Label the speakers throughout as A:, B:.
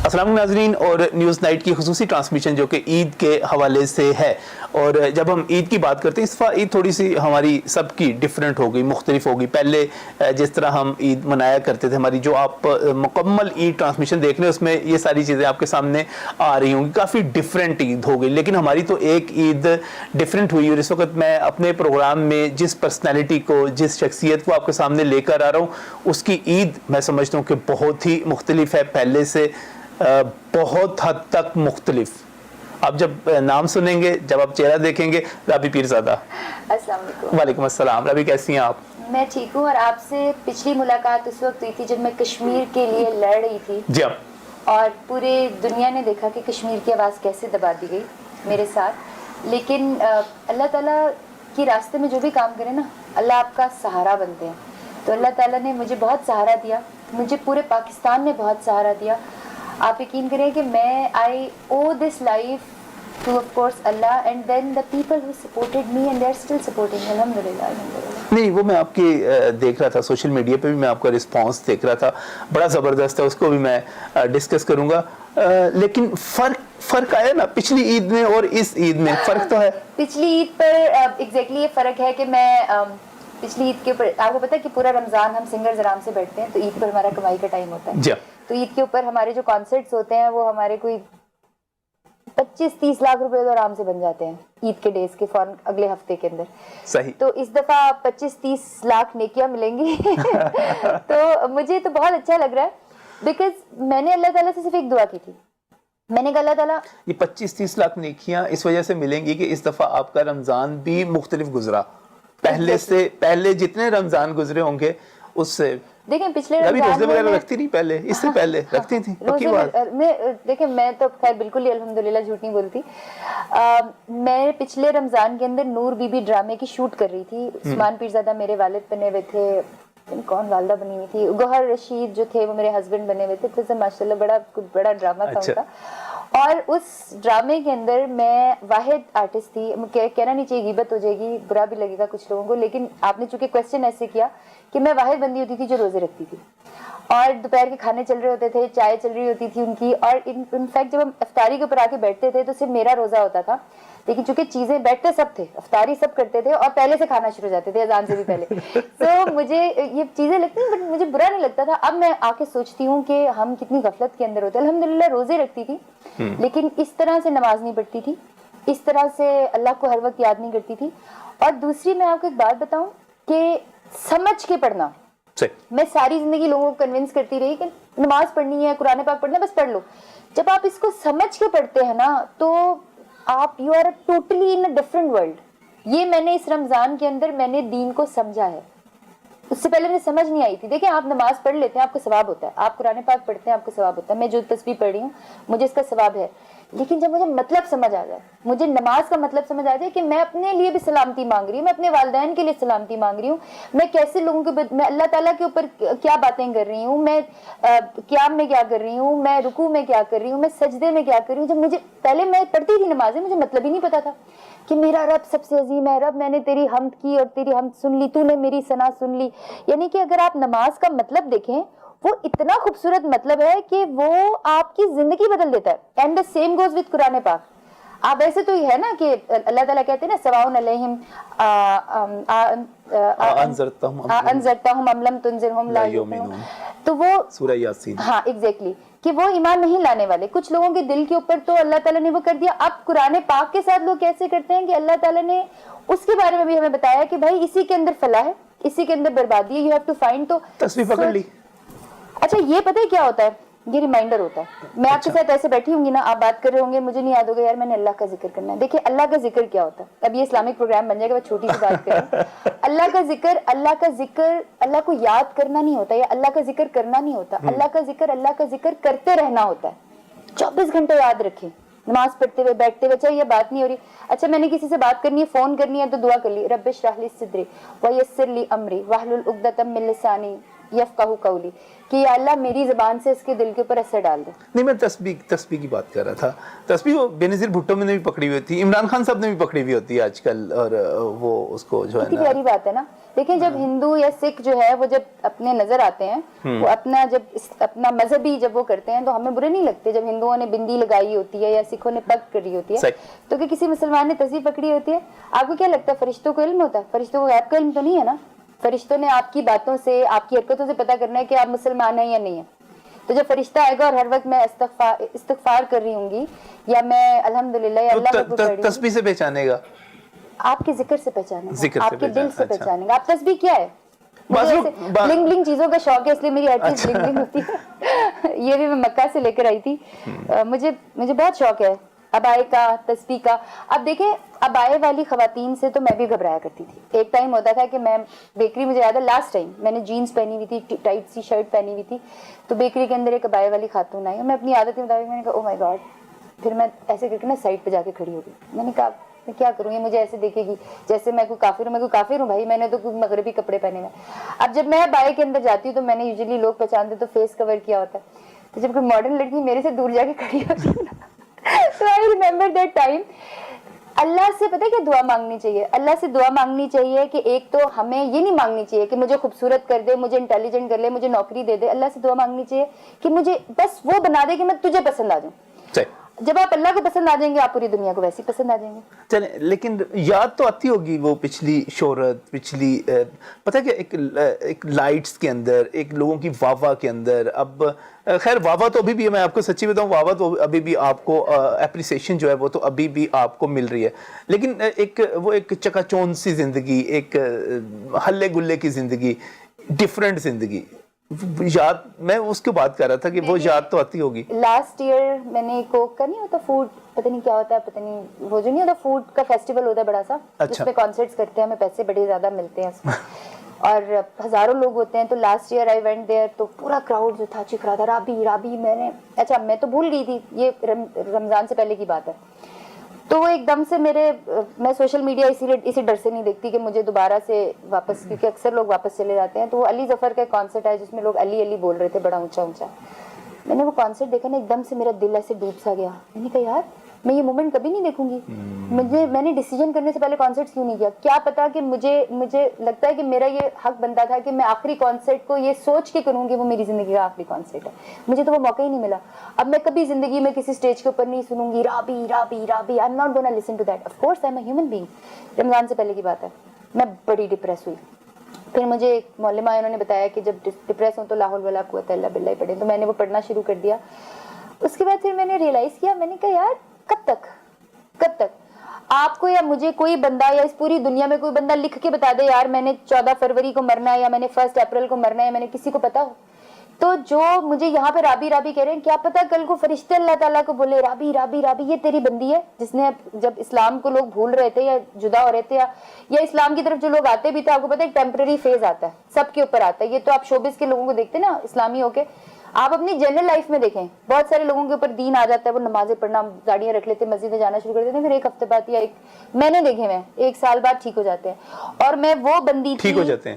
A: السلام علیکم ناظرین، اور نیوز نائٹ کی خصوصی ٹرانسمیشن جو کہ عید کے حوالے سے ہے، اور جب ہم عید کی بات کرتے ہیں اس دفعہ عید تھوڑی سی ہماری سب کی ڈیفرنٹ ہو گئی، مختلف ہو گئی۔ پہلے جس طرح ہم عید منایا کرتے تھے، ہماری جو آپ مکمل عید ٹرانسمیشن دیکھ رہے ہیں اس میں یہ ساری چیزیں آپ کے سامنے آ رہی ہوں گی، کافی ڈیفرنٹ عید ہو گئی۔ لیکن ہماری تو ایک عید ڈیفرنٹ ہوئی، اور اس وقت میں اپنے پروگرام میں جس پرسنالٹی کو، جس شخصیت کو آپ کے سامنے لے کر آ رہا ہوں، اس کی عید میں سمجھتا ہوں کہ بہت ہی مختلف ہے، پہلے سے بہت حد تک مختلف۔ آپ جب نام سنیں گے، جب آپ چہرہ دیکھیں گے، رابی پیرزادہ۔
B: السلام علیکم۔
A: وعلیکم السلام۔ رابی کیسی ہیں آپ؟
B: میں ٹھیک ہوں، اور آپ سے پچھلی ملاقات اس وقت ہوئی تھی جب میں کشمیر کے لیے لڑ رہی تھی،
A: جی ہاں،
B: اور پورے دنیا نے دیکھا کہ کشمیر کی آواز کیسے دبا دی گئی میرے ساتھ۔ لیکن اللہ تعالیٰ کے راستے میں جو بھی کام کرے نا، اللہ آپ کا سہارا بنتے ہیں۔ تو اللہ تعالیٰ نے مجھے بہت سہارا دیا، مجھے پورے پاکستان نے بہت سہارا دیا۔ آپ یقین کریں کہ میں I owe this life to of course Allah, and then the people who supported me and they are still supporting, الحمدللہ الحمدللہ۔
A: نہیں وہ میں آپ کی دیکھ رہا تھا سوشل میڈیا پہ بھی، میں آپ کا رسپانس دیکھ رہا تھا، بڑا زبردست ہے، اس کو بھی میں ڈسکس کروں گا۔ لیکن فرق آیا نا پچھلی عید میں اور اس عید میں، فرق تو ہے۔
B: پچھلی عید پر ایگزیکٹلی یہ فرق ہے کہ میں پچھلی عید کے اوپر آپ کو پتا ہے کہ پورا رمضان ہم سنگرز آرام سے بیٹھتے ہیں، تو عید پر ہمارا کمائی کا ٹائم ہوتا ہے۔
A: جی،
B: تو عید کے اوپر ہمارے جو کانسرٹس ہوتے ہیں وہ ہمارے کوئی 25-30 لاکھ روپے تو آرام سے بن جاتے ہیں عید کے ڈیز کے فوراً اگلے ہفتے کے اندر۔
A: صحیح۔
B: تو اس دفعہ 25-30 لاکھ نیکیاں ملیں گی تو مجھے تو بہت اچھا لگ رہا ہے، بیکاز میں نے اللہ تعالیٰ سے صرف ایک دعا کی تھی، میں نے کہا اللہ تعالیٰ
A: یہ 25-30 لاکھ نیکیاں اس وجہ سے ملیں گی کہ اس دفعہ آپ کا رمضان بھی مختلف گزرا، پہلے جتنے رمضان گزرے ہوں گے اس سے۔
B: دیکھیں پچھلے
A: روزے وغیرہ رکھتی نہیں پہلے، اس سے پہلے رکھتی تھی؟ پکی بات۔
B: دیکھیں میں تو خیر بالکل ہی الحمدللہ جھوٹ نہیں بولتی، میں پچھلے رمضان کے اندر نور بی بی ڈرامے کی شوٹ کر رہی تھی، عثمان پیرزادہ میرے والد بنے ہوئے تھے، کون والدہ بنی ہوئی تھی، گوہر رشید جو تھے وہ میرے ہسبینڈ بنے ہوئے تھے، ماشاء اللہ بڑا ڈرامہ تھا ان کا۔ اور اس ڈرامے کے اندر میں واحد آرٹسٹ تھی، کہنا نہیں چاہیے غیبت ہو جائے گی، برا بھی لگے گا کچھ لوگوں کو، لیکن آپ نے چونکہ کویسچن ایسے کیا کہ میں واحد بندی ہوتی تھی جو روزے رکھتی تھی، اور دوپہر کے کھانے چل رہے ہوتے تھے، چائے چل رہی ہوتی تھی ان کی، اور انفیکٹ جب ہم افطاری کے اوپر آ کے بیٹھتے تھے تو صرف میرا روزہ ہوتا تھا، لیکن چونکہ چیزیں بیٹھتے سب تھے، افطاری سب کرتے تھے اور پہلے سے کھانا شروع ہو جاتے تھے اذان سے بھی پہلے۔ تو مجھے یہ چیزیں لگتی ہیں بٹ مجھے برا نہیں لگتا تھا۔ اب میں آ کے سوچتی ہوں کہ ہم کتنی غفلت کے اندر ہوتے ہیں۔ الحمدللہ روزے رکھتی تھی لیکن اس طرح سے نماز نہیں پڑھتی تھی، اس طرح سے اللہ کو ہر وقت یاد نہیں کرتی تھی۔ اور دوسری میں آپ کو ایک بات بتاؤں کہ سمجھ کے پڑھنا، میں ساری زندگی لوگوں کو کنونس کرتی رہی کہ نماز پڑھنی ہے، قرآن پاک پڑھنا ہے، بس پڑھ لو۔ جب آپ اس کو سمجھ کے پڑھتے ہیں نا تو آپ you are totally in a different world. یہ میں نے اس رمضان کے اندر میں نے دین کو سمجھا ہے، اس سے پہلے مجھے سمجھ نہیں آئی تھی۔ دیکھیں آپ نماز پڑھ لیتے ہیں آپ کو ثواب ہوتا ہے، آپ قرآن پاک پڑھتے ہیں آپ کو ثواب ہوتا ہے، میں جو تسبیح پڑھ رہی ہوں مجھے اس کا ثواب ہے، لیکن جب مجھے مطلب سمجھ آ جائے، مجھے نماز کا مطلب سمجھ آ جائے کہ میں اپنے لیے بھی سلامتی مانگ رہی ہوں، میں اپنے والدین کے لیے سلامتی مانگ رہی ہوں، میں کیسے لوگوں کے میں اللہ تعالیٰ کے اوپر کیا باتیں کر رہی ہوں، میں قیام میں کیا کر رہی ہوں، میں رکوع میں کیا کر رہی ہوں، میں سجدے میں کیا کر رہی ہوں۔ جب مجھے پہلے میں پڑھتی تھی نمازیں، مجھے مطلب ہی نہیں پتا تھا کہ میرا رب سب سے عظیم ہے، رب میں نے تیری حمد کی اور تیری حمد سن لی، تو نے میری ثنا سن لی۔ یعنی کہ اگر آپ نماز کا مطلب دیکھیں وہ اتنا خوبصورت مطلب ہے کہ وہ آپ کی زندگی بدل دیتا ہے۔ And the same goes with Quran پاک۔ آپ ایسے تو یہ ہے نا کہ اللہ تعالیٰ کہتے ہیں نا سواء علیہم انذرتہم ام لم تنذرہم لا یؤمنون، تو وہ
A: سورہ یاسین،
B: ہاں ایگزیکٹلی، کہ وہ ایمان نہیں لانے والے۔ کچھ لوگوں کے دل کے اوپر تو اللہ تعالیٰ نے وہ کر دیا۔ اب قرآن پاک کے ساتھ لوگ کیسے کرتے ہیں کہ اللہ تعالیٰ نے اس کے بارے میں بھی ہمیں بتایا کہ بھائی اسی کے اندر فلاح ہے، اسی کے اندر بربادی ہے، یو ہیو ٹو فائنڈ۔ تو
A: تصویر پکڑ لی۔
B: اچھا یہ پتہ ہے کیا ہوتا ہے؟ یہ ریمائنڈر ہوتا ہے۔ میں آپ کے ساتھ ایسے بیٹھی ہوں گی نا، آپ بات کر رہے ہوں گے، مجھے نہیں یاد ہوگا یار میں نے اللہ کا ذکر کرنا ہے۔ دیکھیں اللہ کا ذکر کیا ہوتا ہے، اب یہ اسلامک پروگرام بن جائے گا، چھوٹی سی بات کریں۔ اللہ کا ذکر اللہ کو یاد کرنا نہیں ہوتا، یا اللہ کا ذکر کرنا نہیں ہوتا۔ اللہ کا ذکر کرتے رہنا ہوتا ہے، 24 گھنٹے یاد رکھیں، نماز پڑھتے ہوئے بیٹھتے ہوئے، چاہے یہ بات نہیں ہو رہی، اچھا میں نے کسی سے بات کرنی ہے، فون کرنی ہے، تو دعا کر لی، رب اشرح لی صدری ویسر لی امری واحلل عقدۃ من لسانی یفقہوا قولی، کہ یا اللہ میری زبان سے اس کے دل کے اوپر اثر ڈال دے۔
A: نہیں میں تسبیح کی بات کر رہا تھا۔ تسبیح وہ بینظیر بھٹو میں نے بھی پکڑی ہوئی ہوتی، عمران خان صاحب نے بھی پکڑی ہوئی ہوتی ہے آج کل، اور وہ اس کو جو ہے
B: کتنی پیاری بات ہے نا دیکھیں جب ہندو یا سکھ جو ہے وہ جب اپنے نظر آتے ہیں وہ اپنا جب اپنا مذہبی جب وہ کرتے ہیں تو ہمیں برے نہیں لگتے. جب ہندوؤں نے بندی لگائی ہوتی ہے یا سکھوں نے پگ کری ہوتی ہے تو کہ کسی مسلمان نے تصویر پکڑی ہوتی ہے, آپ کو کیا لگتا ہے فرشتوں کو علم ہوتا ہے؟ فرشتوں کو غیب کا علم تو نہیں ہے نا. فرشتوں نے آپ کی باتوں سے آپ کی حرکتوں سے پتا کرنا ہے کہ آپ مسلمان ہیں یا نہیں ہیں. تو جب فرشتہ آئے گا اور ہر وقت میں استغفار کر رہی ہوں گی یا میں الحمدللہ یا اللہ اکبر پڑھ رہی ہوں,
A: تسبیح سے پہچانے گا,
B: آپ کے ذکر سے پہچانے گا, آپ کے دل سے
A: اچھا.
B: پہچانے گا. آپ تسبیح کیا ہے؟ مجھے بلنگ بلنگ چیزوں کا شوق ہے اس لیے میری ہر چیز بلنگ بلنگ ہوتی ہے. یہ بھی میں مکہ سے لے کر آئی تھی. مجھے بہت شوق ہے ابائے کا, تسبیح کا. اب دیکھیں ابائے والی خواتین سے تو میں بھی گھبرایا کرتی تھی. ایک ٹائم ہوتا تھا کہ میں بیکری, مجھے یاد ہے لاسٹ ٹائم میں نے جینس پہنی ہوئی تھی, ٹائٹ سی شرٹ پہنی ہوئی تھی, تو بیکری کے اندر ایک ابائے والی خاتون آئی اور میں اپنی عادت کے مطابق میں نے کہا او مائی گاڈ. پھر میں ایسے کر کے نا سائڈ پہ جا کے کھڑی ہو گئی. میں نے کہا میں کیا کروں, یہ مجھے ایسے دیکھے گی جیسے میں کوئی کافر ہوں. میں کوئی کافر ہوں بھائی, میں نے تو کوئی مغربی کپڑے پہنے ہوئے. اب جب میں بائے کے اندر جاتی ہوں تو میں نے یوزلی لوگ پہچانتے تو فیس کور کیا ہوتا ہے, تو جب کوئی ماڈرن لڑکی میرے سے دور جا کے کھڑی ہوتی ہے نا تو آئی ریمبر دیٹ ٹائم. اللہ سے پتہ ہے کیا دعا مانگنی چاہیے؟ اللہ سے دعا مانگنی چاہیے کہ ایک تو ہمیں یہ نہیں مانگنی چاہیے کہ مجھے خوبصورت کر دے, مجھے انٹیلیجنٹ کر لے, مجھے نوکری دے دے. اللہ سے دعا مانگنی چاہیے کہ مجھے بس وہ بنا دے کہ میں تجھے پسند آ جاؤں. جب آپ اللہ کو پسند آ جائیں گے آپ پوری دنیا کو ویسے ہی پسند آ جائیں گے.
A: چلیں, لیکن یاد تو آتی ہوگی وہ پچھلی شہرت, پچھلی پتہ کہ ایک لائٹس کے اندر, ایک لوگوں کی واہ واہ کے اندر. اب خیر واہ واہ تو ابھی بھی, میں آپ کو سچی بتاؤں, واہ واہ تو ابھی بھی آپ کو اپریسیشن جو ہے وہ تو ابھی بھی آپ کو مل رہی ہے. لیکن ایک چکا چوند سی زندگی, ایک ہلے گلے کی زندگی, ڈفرینٹ زندگی, یاد میں اس کی بات کر رہا تھا کہ وہ یاد تو آتی ہوگی.
B: لاسٹ ایئر میں نے کوک کا نہیں ہوتا فوڈ, پتہ نہیں کیا ہوتا ہے, پتہ نہیں وہ جو نہیں ہوتا فوڈ کا فیسٹیول ہوتا ہے بڑا سا, جس میں کانسرٹس کرتے ہیں, ہمیں پیسے بڑے زیادہ ملتے ہیں اس میں اور ہزاروں لوگ ہوتے ہیں. تو last year I went there, تو پورا کراؤڈ جو تھا چکھ رہا تھا رابی رابی. میں نے اچھا میں تو بھول گئی تھی, یہ رمضان سے پہلے کی بات ہے. تو وہ ایک دم سے میں سوشل میڈیا اسی ڈر سے نہیں دیکھتی کہ مجھے دوبارہ سے واپس, کیونکہ اکثر لوگ واپس چلے جاتے ہیں. تو وہ علی ظفر کا کانسرٹ ہے جس میں لوگ علی علی بول رہے تھے بڑا اونچا اونچا. میں نے وہ کانسرٹ دیکھا نا, ایک دم سے میرا دل ایسے ڈوب سا گیا. میں نے کہا یار میں یہ مومنٹ کبھی نہیں دیکھوں گی. میں نے ڈیسیجن کرنے سے پہلے کانسرٹ کیوں نہیں کیا؟ کیا پتا کہ مجھے لگتا ہے کہ میرا یہ حق بنتا تھا کہ میں آخری کانسرٹ کو یہ سوچ کے کروں کہ وہ میری زندگی کا آخری کانسرٹ ہے. مجھے تو وہ موقع ہی نہیں ملا. اب میں کبھی زندگی میں کسی اسٹیج کے اوپر نہیں سنوں گی Rabi Rabi Rabi. I am not gonna listen to that. Of course I am a human being. Ramzan سے پہلے کی بات ہے. میں بڑی ڈپریس ہوئی. پھر مجھے ایک معلمہ انہوں نے بتایا کہ جب ڈپریس ہوں تو لا حول ولا قوت الا باللہ پڑھیں. تو میں نے وہ پڑھنا شروع کر دیا. اس کے بعد پھر میں نے ریئلائز کیا, میں نے کہا یار کب تک آپ کو یا مجھے کوئی بندہ یا اس پوری دنیا میں کوئی بندہ لکھ کے بتا دے یار میں نے 14 فروری کو مرنا ہے یا میں نے 1 اپریل کو مرنا ہے, میں نے کسی کو پتا ہو. تو جو مجھے یہاں پہ رابی رابی کہہ رہے ہیں, کیا پتا کل کو فرشتے اللہ تعالیٰ کو بولے رابی رابی رابی یہ تیری بندی ہے جس نے جب اسلام کو لوگ بھول رہے تھے یا جدا ہو رہے تھے یا اسلام کی طرف جو لوگ آتے بھی تھے, آپ کو پتا ہے ایک ٹیمپرری فیز آتا ہے سب کے اوپر آتا ہے. یہ تو آپ شوبز کے لوگوں کو دیکھتے نا اسلامی ہو کے, آپ اپنی جنرل لائف میں دیکھیں بہت سارے لوگوں کے اوپر دین آ جاتا ہے, وہ نمازیں پڑھنا گاڑیاں رکھ لیتے, مسجد میں جانا شروع کر دیتے ہیں, پھر ایک ہفتے بعد یا میں نے دیکھے ہوئے 1 سال بعد ٹھیک ہو جاتے ہیں. اور میں وہ بندی
A: ٹھیک ہو جاتے ہیں,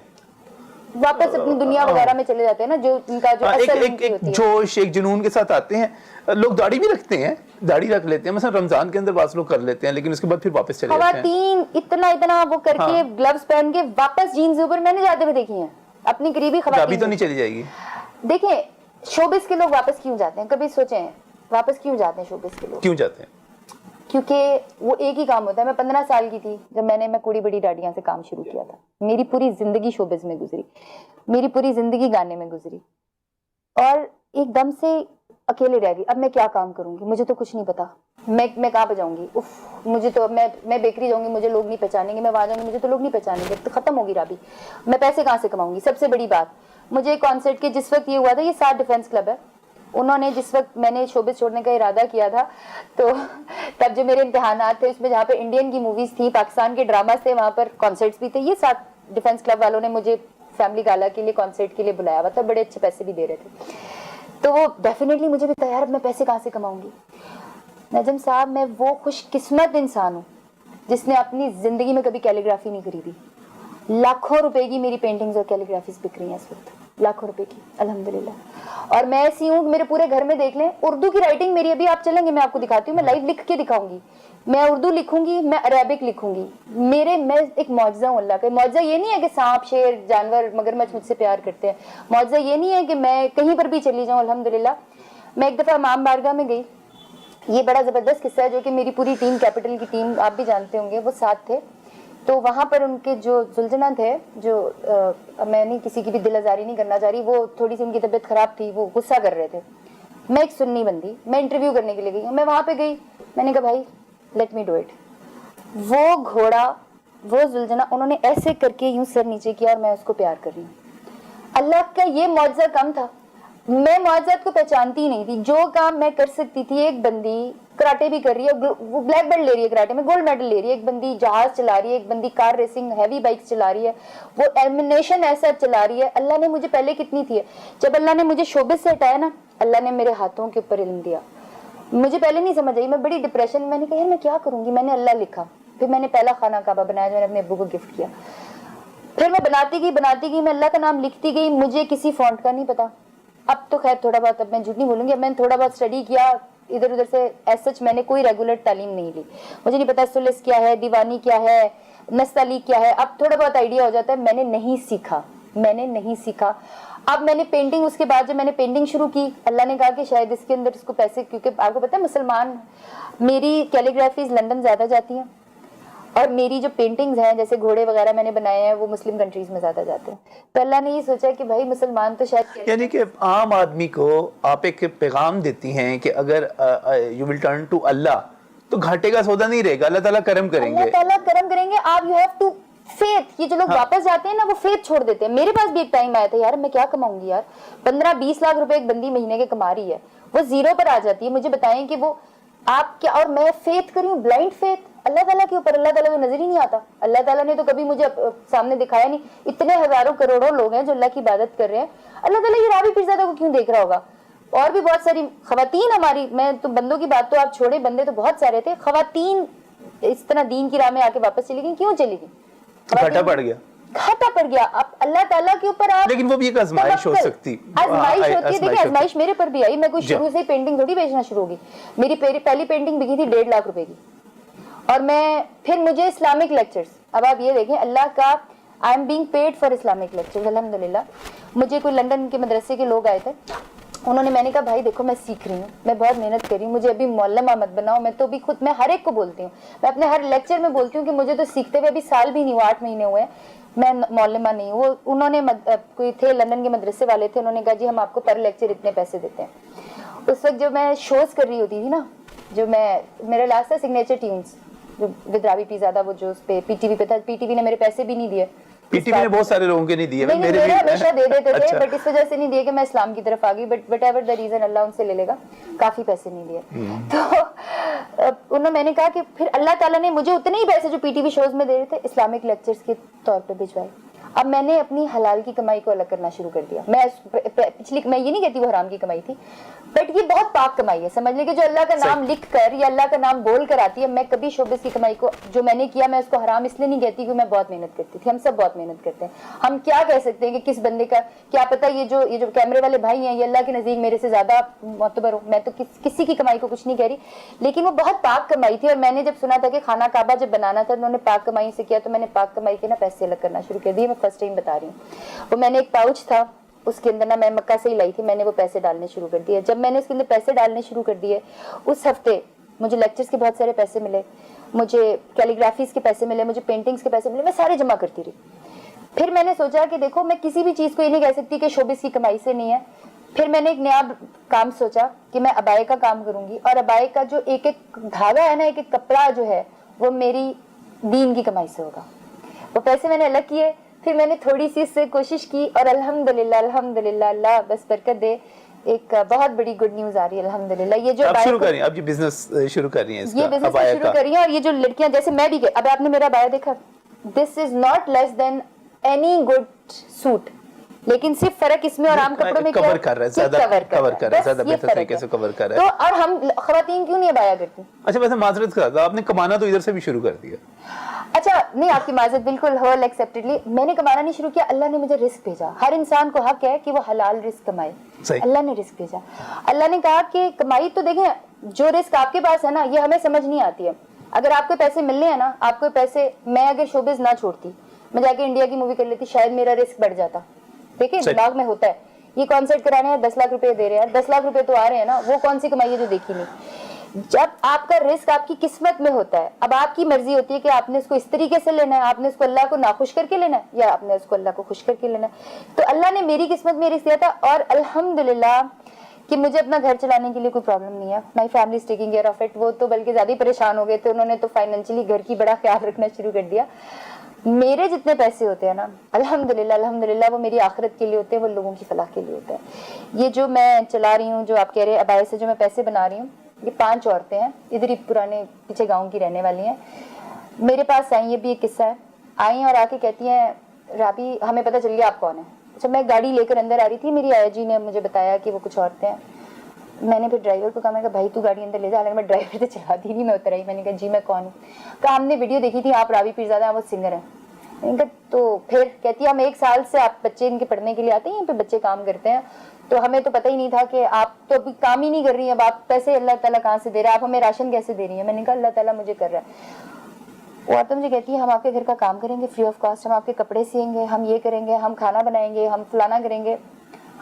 B: واپس اپنی دنیا وغیرہ میں چلے جاتے ہیں نا, جو ان کا جو اصل ان کی ہوتی ہے
A: جوش, ایک جنون کے ساتھ آتے ہیں. لوگ داڑھی بھی رکھتے ہیں, داڑھی رکھ لیتے ہیں, مثلا رمضان کے اندر بعض لوگ کر لیتے ہیں, لیکن اس کے بعد پھر واپس چلے جاتے ہیں.
B: خواتین اتنا وہ کر کے گلوز پہن کے واپس جینز اوپر میں نے جاتے ہوئے دیکھی ہیں اپنی قریبی خواتین.
A: ابھی تو نہیں چلی جائے گی.
B: دیکھیں شوبز کے لوگ واپس کیوں جاتے ہیں, کبھی سوچیں واپس کیوں جاتے ہیں شوبز کے لوگ؟
A: کیوں جاتے ہیں؟
B: کیونکہ وہ ایک ہی کام ہوتا ہے. میں 15 سال کی تھی جب میں کوڑی بڑی ڈاڈیاں سے کام شروع کیا تھا. میری پوری زندگی شوبز میں گزری, میری پوری زندگی گانے میں گزری, اور ایک دم سے اکیلے رہ گئی. اب میں کیا کام کروں گی, مجھے تو کچھ نہیں پتا, میں کہاں پہ جاؤں گی. مجھے تو میں بیکری جاؤں گی, مجھے لوگ نہیں پہچانیں گے. میں وہاں جاؤں گی, مجھے تو لوگ نہیں پہچانیں گے, تو ختم ہوگی رابی. میں پیسے کہاں سے کماؤں گی؟ سب سے بڑی بات, مجھے کانسرٹ کے جس وقت یہ ہوا تھا, یہ 7 ڈیفینس کلب ہے, انہوں نے جس وقت میں نے شوبز چھوڑنے کا ارادہ کیا تھا تو تب جو میرے امتحانات تھے اس میں جہاں پہ انڈین کی موویز تھی, پاکستان کے ڈراماز تھے, وہاں پر کانسرٹس بھی تھے. یہ 7 ڈیفینس کلب والوں نے مجھے فیملی گالا کے لیے کانسرٹ کے لیے بلایا ہوا تھا, بڑے اچھے پیسے بھی دے رہے تھے. تو وہ ڈیفینیٹلی مجھے بھی تیار, اب میں پیسے کہاں سے کماؤں گی؟ نجم صاحب میں وہ خوش قسمت انسان ہوں جس نے اپنی زندگی میں کبھی کیلیگرافی نہیں خریدی. لاکھوں روپے کی میری پینٹنگز اور کیلیگرافیز بک رہی ہیں اس وقت, لاکھوں روپے کی الحمدللہ. اور میں ایسی ہوں میرے پورے گھر میں دیکھ لیں, اردو کی رائٹنگ میری, ابھی آپ چلیں گے میں آپ کو دکھاتی ہوں, میں لائیو لکھ کے دکھاؤں گی. میں اردو لکھوں گی, میں عربک لکھوں گی. میں ایک معجزہ ہوں اللہ کا. معجزہ یہ نہیں ہے کہ سانپ, شیر, جانور, مگرمچھ مجھ سے پیار کرتے ہیں. معجزہ یہ نہیں ہے کہ میں کہیں پر بھی چلی جاؤں. الحمدللہ میں ایک دفعہ امام بارگاہ میں گئی. یہ بڑا زبردست قصہ ہے جو کہ میری پوری ٹیم, کیپٹل کی ٹیم, آپ بھی جانتے ہوں گے, وہ ساتھ تھے. تو وہاں پر ان کے جو زلجنا تھے, جو میں نہیں کسی کی بھی دل آزاری نہیں کرنا چاہ رہی, وہ تھوڑی سی ان کی طبیعت خراب تھی, وہ غصہ کر رہے تھے. میں ایک سنی بندی, میں انٹرویو کرنے کے لیے گئی. میں وہاں پہ گئی, میں نے کہا بھائی لیٹ می ڈو اٹ. وہ گھوڑا, وہ زلجنا, انہوں نے ایسے کر کے یوں سر نیچے کیا اور میں اس کو پیار کر رہی ہوں. اللہ کا یہ معجزہ کم تھا. میں معجزات کو پہچانتی ہی نہیں تھی. جو کام میں کر سکتی تھی, ایک بندی کراٹے بھی کر رہی ہے, وہ بلیک بیلٹ لے رہی ہے کراٹے میں, گولڈ میڈل لے رہی ہے. ایک بندی جہاز چلا رہی ہے, ایک بندی کار ریسنگ ہیوی بائک چلا رہی ہے, وہ ایمنیشن ایسا چلا رہی ہے. اللہ نے مجھے پہلے کتنی تھی ہے. جب اللہ نے مجھے شعبے سے ہٹایا نا, اللہ نے میرے ہاتھوں کے اوپر علم دیا. مجھے پہلے نہیں سمجھ آئی, میں بڑی ڈپریشن میں, نے کہا یار میں کیا کروں گی. میں نے اللہ لکھا, پھر میں نے پہلا خانہ کعبہ بنایا جو میں نے اپنے ابو کو گفٹ کیا. پھر میں بناتی گئی, میں اللہ کا نام لکھتی گئی. مجھے کسی فونٹ کا نہیں پتا. اب تو خیر تھوڑا بہت, اب میں جھوٹ نہیں بولوں گی, اب میں نے تھوڑا بہت اسٹڈی کیا ادھر ادھر سے. ایز سچ میں نے کوئی ریگولر تعلیم نہیں لی. مجھے نہیں پتا سلس کیا ہے, دیوانی کیا ہے, نستعلیق کیا ہے. اب تھوڑا بہت آئیڈیا ہو جاتا ہے. میں نے نہیں سیکھا. اب میں نے پینٹنگ, اس کے بعد جب میں نے پینٹنگ شروع کی, اللہ نے کہا کہ شاید اس کے اندر اس کو پیسے, کیونکہ آپ کو پتا ہے مسلمان, میری کیلیگرافیز لندن زیادہ جاتی ہیں, اور میری جو پینٹنگز ہیں جیسے گھوڑے وغیرہ میں نے بنائے ہیں وہ مسلم کنٹریز میں زیادہ جاتے ہیں. تو اللہ نے یہ سوچا کہ بھائی مسلمان تو شاید,
A: یعنی کہ عام آدمی کو آپ ایک پیغام دیتی ہیں کہ اگر یو ول ٹرن ٹو اللہ تو گھاٹے کا سودا نہیں رہے گا, اللہ تعالیٰ کرم کریں گے.
B: اللہ تعالیٰ کرم کریں گے. آپ یو ہیو ٹو فیتھ. یہ جو لوگ واپس جاتے ہیں نا, وہ فیتھ چھوڑ دیتے ہیں. میرے پاس بھی ایک ٹائم آیا تھا, یار میں کیا کماؤں گی یار, 15-20 لاکھ روپے ایک بندی مہینے کے کما رہی ہے, وہ زیرو پر آ جاتی ہے. مجھے بتائیں کہ وہ آپ کیا, اور میں فیتھ کری ہوں, بلائنڈ فیتھ اللہ تعالیٰ کے اوپر. اللہ تعالیٰ کو نظر ہی نہیں آتا. اللہ تعالیٰ نے تو کبھی مجھے سامنے دکھایا نہیں. اتنے ہزاروں کروڑوں لوگ ہیں جو اللہ کی عبادت کر رہے ہیں. اللہ تعالیٰ یہ راوی پیرزادہ کو کیوں دیکھ رہا ہوگا؟ اور بھی بہت ساری خواتین ہماری, میں تو بندوں کی بات تو آپ چھوڑے, بندے تو بہت سارے تھے, خواتین اس طرح دین کی راہ میں آ کے واپس چلی گئی. کیوں چلی گئی؟
A: گھاٹا پڑ گیا. اب اللہ تعالیٰ کے اوپر آپ, لیکن وہ بھی ایک آزمائش ہو سکتی,
B: آزمائش ہوتی ہے. دیکھیں آزمائش میرے پر بھی آئی. میں کوئی شروع سے پینٹنگ تھوڑی بیچنا شروع ہوگی. میری پہلی پینٹنگ بکی تھی 1.5 لاکھ روپے کی. اور میں پھر مجھے اسلامک لیکچرز, اب آپ یہ دیکھیں اللہ کا, I am being paid for Islamic lectures الحمدللہ. مجھے کوئی لندن کے مدرسے کے لوگ آئے تھے, انہوں نے, میں نے کہا بھائی دیکھو میں سیکھ رہی ہوں, میں بہت محنت کر رہی ہوں, مجھے ابھی معلمہ مت بناؤ. میں تو بھی خود, میں ہر ایک کو بولتی ہوں, میں اپنے ہر لیکچر میں بولتی ہوں کہ مجھے تو سیکھتے ہوئے ابھی سال بھی نہیں ہوا, 8 مہینے ہوئے, میں معلمہ نہیں ہوں. وہ انہوں نے کوئی تھے لندن کے مدرسے والے تھے, انہوں نے کہا جی ہم آپ کو پر لیکچر اتنے پیسے دیتے ہیں. اس وقت جو میں شوز کر رہی ہوتی تھی نا, جو میں, میرا لاسٹ تھا سگنیچر ٹیونز جو ود راوی پیرزادہ, وہ جو اس پہ پی ٹی وی پہ تھا. پی ٹی وی نے میرے پیسے بھی نہیں دیے.
A: پی ٹی وی نے بہت سارے لوگوں کے نہیں دیے,
B: میرے بھی ہمیشہ دے دیتے تھے, بٹ اس وجہ سے نہیں دیے کہ میں اسلام کی طرف آ گئی. But whatever the reason, Allah ان سے لے لے گا. کافی پیسے نہیں دیے. تو میں نے کہا کہ پھر اللہ تعالیٰ نے مجھے اتنے ہی پیسے جو پی ٹی وی شوز میں دے رہے تھے اسلامک لیکچرز کے طور پہ بھجوائے. اب میں نے اپنی حلال کی کمائی کو الگ کرنا شروع کر دیا. میں یہ نہیں کہتی وہ حرام کی کمائی تھی, بٹ یہ بہت پاک کمائی ہے. سمجھ لیں کہ جو اللہ کا نام لکھ کر یا اللہ کا نام بول کر آتی ہے, میں کبھی شوبز کی کمائی کو جو میں نے کیا, میں اس کو حرام اس لیے نہیں کہتی کہ میں بہت محنت کرتی تھی. ہم سب بہت محنت کرتے ہیں. ہم کیا کہہ سکتے ہیں کہ کس بندے کا کیا پتا, یہ جو کیمرے والے بھائی ہیں یہ اللہ کے نزدیک میرے سے زیادہ معتبر ہوں. میں تو کسی کی کمائی کو کچھ نہیں کہہ رہی, لیکن وہ بہت پاک کمائی تھی. اور میں نے جب سنا تھا کہ خانہ کعبہ جب بنانا تھا انہوں نے پاک کمائی سے کیا, تو میں نے پاک کمائی کے نا پیسے الگ کرنا شروع کر دیے. میں فرسٹ ٹائم بتا رہی ہوں. وہ میں نے ایک پاؤچ تھا, اس کے اندر نا میں مکہ سے ہی لائی تھی, میں نے وہ پیسے ڈالنے شروع کر دیے. جب میں نے اس کے اندر پیسے ڈالنے شروع کر دیے, اس ہفتے مجھے لیکچرز کے بہت سارے پیسے ملے, مجھے کیلیگرافیز کے پیسے ملے, مجھے پینٹنگز کے پیسے ملے. میں سارے جمع کرتی رہی. پھر میں نے سوچا کہ دیکھو میں کسی بھی چیز کو یہ نہیں کہہ سکتی کہ شوبز کی کمائی سے نہیں ہے. پھر میں نے ایک نیا کام سوچا کہ میں ابائے کا کام کروں گی, اور ابائے کا جو ایک ایک دھاگا ہے نا, ایک ایک کپڑا جو ہے, وہ میری دین کی کمائی سے ہوگا. وہ پیسے میں نے الگ کیے. پھر میں نے تھوڑی سی اس سے کوشش کی, اور الحمدللہ اللہ بس برکت دے, ایک بہت بڑی گڈ نیوز آ رہی ہے الحمدللہ. یہ جو
A: آپ شروع کر رہی ہیں, اب یہ بزنس شروع کر رہی ہیں,
B: یہ بزنس شروع کر رہی ہیں. اور یہ جو لڑکیاں جیسے میں بھی, اب آپ نے میرا بایا دیکھا, this is not less than any good suit, لیکن صرف فرق اس میں اور عام کپڑوں میں کیا ہے,
A: کور کر رہا ہے, زیادہ بہتر طریقے سے کور کر رہا ہے.
B: تو اور ہم خواتین کیوں نہیں ابایا کرتی؟
A: اچھا ویسے معذرت کرا, آپ نے کمانا تو ادھر سے بھی شروع کر دیا.
B: اچھا نہیں, آپ کی معذرت بالکل ہول ایکسیپٹڈلی. میں نے کمانا نہیں شروع کیا, اللہ نے مجھے رزق بھیجا. ہر انسان کو حق ہے کہ وہ حلال رزق کمائے. اللہ نے رزق بھیجا. اللہ نے کہا کہ کمائی تو دیکھیں, جو رزق آپ کے پاس ہے نا, یہ ہمیں سمجھ نہیں آتی ہے. اگر آپ کو پیسے ملنے ہیں نا, آپ کو پیسے, میں اگر شوبز نہ چھوڑتی, میں جا کے انڈیا کی مووی کر لیتی, شاید میرا رسک بڑھ جاتا. دیکھیں دماغ میں ہوتا ہے, یہ کانسرٹ کرانے ہیں 10 لاکھ روپے دے رہے ہیں, 10 لاکھ روپے تو آ رہے ہیں نا, وہ کون سی کمائی ہے جو دیکھی نہیں. جب آپ کا رسک آپ کی قسمت میں ہوتا ہے, اب آپ کی مرضی ہوتی ہے کہ آپ نے اس کو اس طریقے سے لینا ہے, آپ نے اس کو اللہ کو ناخوش کر کے لینا ہے یا آپ نے اس کو اللہ کو خوش کر کے لینا ہے. تو اللہ نے میری قسمت میں رسک دیا تھا, اور الحمدللہ کہ مجھے اپنا گھر چلانے کے لیے کوئی پرابلم نہیں ہے. My family is taking care of it. وہ تو بلکہ زیادہ ہی پریشان ہو گئے تھے, انہوں نے تو فائنینشلی گھر کی بڑا خیال رکھنا شروع کر دیا. میرے جتنے پیسے ہوتے ہیں نا الحمدللہ وہ میری آخرت کے لیے ہوتے ہیں, وہ لوگوں کی فلاح کے لیے ہوتے ہیں. یہ جو میں چلا رہی ہوں, جو آپ کہہ رہے ہیں ابائے سے جو میں پیسے بنا رہی ہوں, یہ 5 عورتیں ہیں, ادھر ہی پرانے پیچھے گاؤں کی رہنے والی ہیں. میرے پاس آئیں, یہ بھی ایک قصہ ہے, آئیں اور آ کے کہتی ہیں رابی ہمیں پتہ چل گیا آپ کون ہیں. اچھا, میں گاڑی لے کر اندر آ رہی تھی, میری آیا جی نے مجھے بتایا کہ وہ کچھ عورتیں ہیں. میں نے پھر ڈرائیور کو کہا, میں کہا بھائی تو گاڑی اندر لے جا. میں ڈرائیور تو چلاتی نہیں, میں اتر آئی. میں نے کہا جی میں کون ہوں. کہا ہم نے ویڈیو دیکھی تھی, آپ رابی پیرزادہ ہیں, وہ سنگر ہیں. میں نے کہا تو پھر کہتی ہے ہم 1 سال سے, آپ بچے ان کے پڑھنے کے لیے آتے ہیں, یہاں پہ بچے کام کرتے ہیں, تو ہمیں تو پتہ ہی نہیں تھا کہ آپ تو ابھی کام ہی نہیں کر رہی ہیں, اب آپ پیسے اللہ تعالیٰ کہاں سے دے رہا ہے, آپ ہمیں راشن کیسے دے رہی ہیں. میں نے کہا اللہ تعالیٰ مجھے کر رہا ہے. اور تو مجھے کہتی ہے ہم آپ کے گھر کا کام کریں گے فری آف کاسٹ, ہم آپ کے کپڑے سیئیں گے, ہم یہ کریں گے, ہم کھانا بنائیں گے, ہم فلانا کریں گے,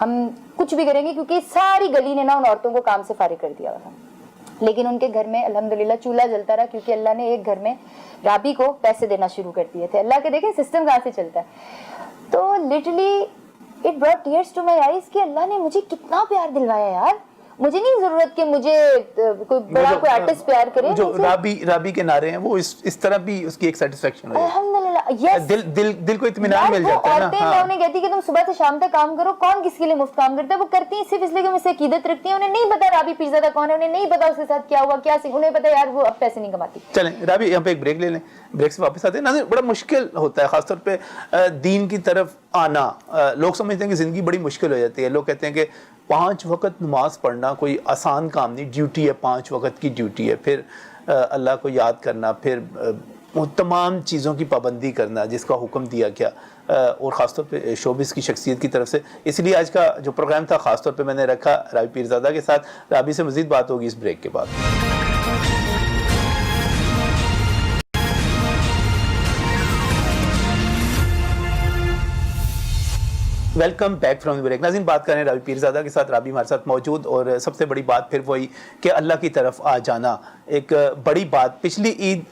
B: ہم کچھ بھی کریں گے, کیونکہ ساری گلی نے نا ان عورتوں کو کام سے فارغ کر دیا تھا. لیکن ان کے گھر میں الحمدللہ چولہا جلتا رہا, کیونکہ اللہ نے ایک گھر میں رابی کو پیسے دینا شروع کر دیے تھے. اللہ کے دیکھیں سسٹم کہاں سے چلتا ہے. تو literally it brought tears to my eyes کہ اللہ نے مجھے کتنا پیار دلوایا یار. مجھے نہیں ضرورت کہ مجھے کوئی بڑا کوئی آرٹسٹ پیار کرے.
A: جو رابی کے نعرے ہیں وہ اس طرح بھی اس کی ایک سیٹسفیکشن ہو
B: الحمدللہ,
A: دل کو اطمینان مل جاتا ہے نا.
B: میں انہیں کہتی کہ تم صبح سے شام تک کام کرو, کون کس کے لیے مفت کام کرتا ہے, وہ کرتی ہیں صرف اس لیے کہ مجھ سے عقیدت رکھتی ہیں. انہیں نہیں پتا رابی پیرزادہ کون ہے, انہیں نہیں پتا اس کے ساتھ کیا ہوا کیا انہیں پتا یار وہ اب پیسے نہیں کماتی.
A: چلیں رابی یہاں پہ ایک بریک لے لیں, بریک سے واپس آتے ہیں. ناظرین بڑا مشکل ہوتا ہے خاص طور پہ دین کی طرف آنا. لوگ سمجھتے ہیں کہ زندگی بڑی مشکل ہو جاتی ہے. لوگ کہتے ہیں کہ 5 وقت نماز پڑھنا کوئی آسان کام نہیں, ڈیوٹی ہے, 5 وقت کی ڈیوٹی ہے. پھر اللہ کو یاد کرنا, پھر تمام چیزوں کی پابندی کرنا جس کا حکم دیا گیا, اور خاص طور پہ شوبز کی شخصیت کی طرف سے. اس لیے آج کا جو پروگرام تھا خاص طور پہ میں نے رکھا رابی پیرزادہ کے ساتھ. رابی سے مزید بات ہوگی اس بریک کے بعد. Welcome back from break. ناظرین بات کریں رابی پیرزادہ کے ساتھ. رابی ہمارے ساتھ موجود, اور سب سے بڑی بات پھر وہی کہ اللہ کی طرف آ جانا. ایک بڑی بات پچھلی عید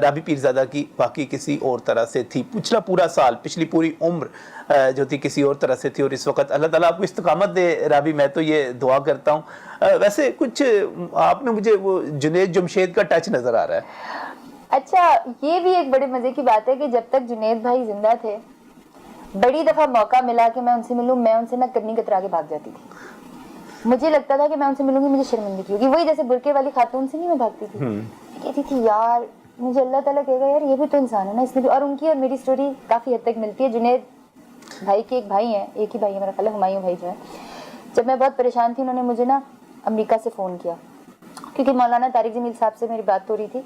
A: رابی پیرزادہ کی باقی کسی اور طرح سے تھی. پچھلا پورا سال, پچھلی پوری عمر جو تھی کسی اور طرح سے تھی, اور اس وقت اللہ تعالیٰ آپ کو استقامت دے رابی, میں تو یہ دعا کرتا ہوں. ویسے کچھ آپ میں مجھے وہ جنید جمشید کا ٹچ نظر آ رہا ہے.
B: اچھا, یہ بھی ایک بڑے مزے کی بات ہے کہ جب تک جنید بھائی زندہ تھے بڑی دفعہ موقع ملا کہ میں ان سے ملوں, میں ان سے نہ کرنی کترا کے بھاگ جاتی تھی. مجھے لگتا تھا کہ میں ان سے ملوں گی مجھے شرمندگی ہوگی. وہی جیسے برقعے والی خاتون سے نہیں میں بھاگتی تھی, کہتی تھی یار مجھے اللہ تعالیٰ کہے گا یار یہ بھی تو انسان ہے نا, اس نے بھی. اور ان کی اور میری سٹوری کافی حد تک ملتی ہے. جنید بھائی کے ایک بھائی ہیں, ایک ہی بھائی ہے میرا خیال ہے, ہمایوں بھائی جو ہے. جب میں بہت پریشان تھی انہوں نے مجھے نا امریکہ سے فون کیا, کیونکہ مولانا طارق جمیل صاحب سے میری بات ہو رہی تھی.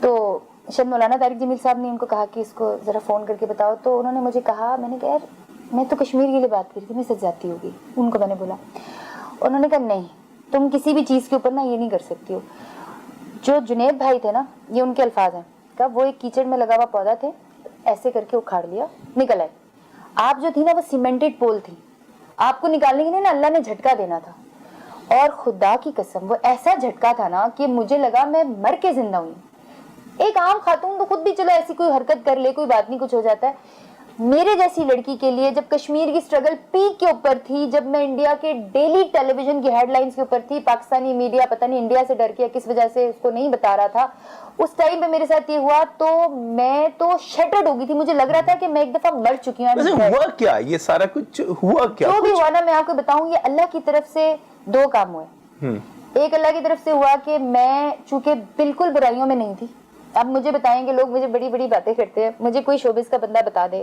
B: تو شاید مولانا طارق جمیل صاحب نے ان کو کہا کہ اس کو ذرا فون کر کے بتاؤ. تو انہوں نے مجھے کہا, میں نے کہا یار میں تو کشمیر کے لیے بات کر رہی تھی, میں سچ جاتی ہوگی. ان کو میں نے بولا, انہوں نے کہا نہیں تم کسی بھی چیز کے اوپر نا یہ نہیں کر سکتی ہو. جو جنید بھائی تھے نا, یہ ان کے الفاظ ہیں, کہ وہ ایک کیچڑ میں لگا ہوا پودا تھے, ایسے کر کے اکھاڑ لیا, نکل آئے. آپ جو تھی نا وہ سیمنٹڈ پول تھی, آپ کو نکالنے کے لیے نا اللہ نے جھٹکا دینا تھا. اور خدا کی قسم وہ ایسا جھٹکا تھا نا کہ مجھے لگا میں مر کے زندہ ہوئی. ایک عام خاتون تو خود بھی چلو ایسی کوئی حرکت کر لے, کوئی بات نہیں, کچھ ہو جاتا ہے. میرے جیسی لڑکی کے لیے جب کشمیر کی سٹرگل پیک کے اوپر تھی, جب میں انڈیا کے ڈیلی ٹیلی ویژن کی ہیڈ لائنز کے اوپر تھی, پاکستانی میڈیا پتہ نہیں انڈیا سے ڈر کے کس وجہ سے اس کو نہیں بتا رہا تھا, اس ٹائم پہ میرے ساتھ یہ ہوا تو میں تو شٹرڈ ہو گئی تھی. مجھے لگ رہا تھا کہ میں ایک دفعہ مر چکی ہوں.
A: ہوا کیا یہ سارا کچھ ہوا کیا؟
B: جو بھی ہوا نا میں آپ کو بتاؤں, یہ اللہ کی طرف سے 2 کام ہوئے. ایک اللہ کی طرف سے ہوا کہ میں چونکہ بالکل برائیوں میں نہیں تھی. اب مجھے بتائیں گے لوگ, مجھے بڑی بڑی باتیں کرتے ہیں, مجھے کوئی شوبز کا بندہ بتا دے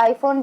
B: iPhone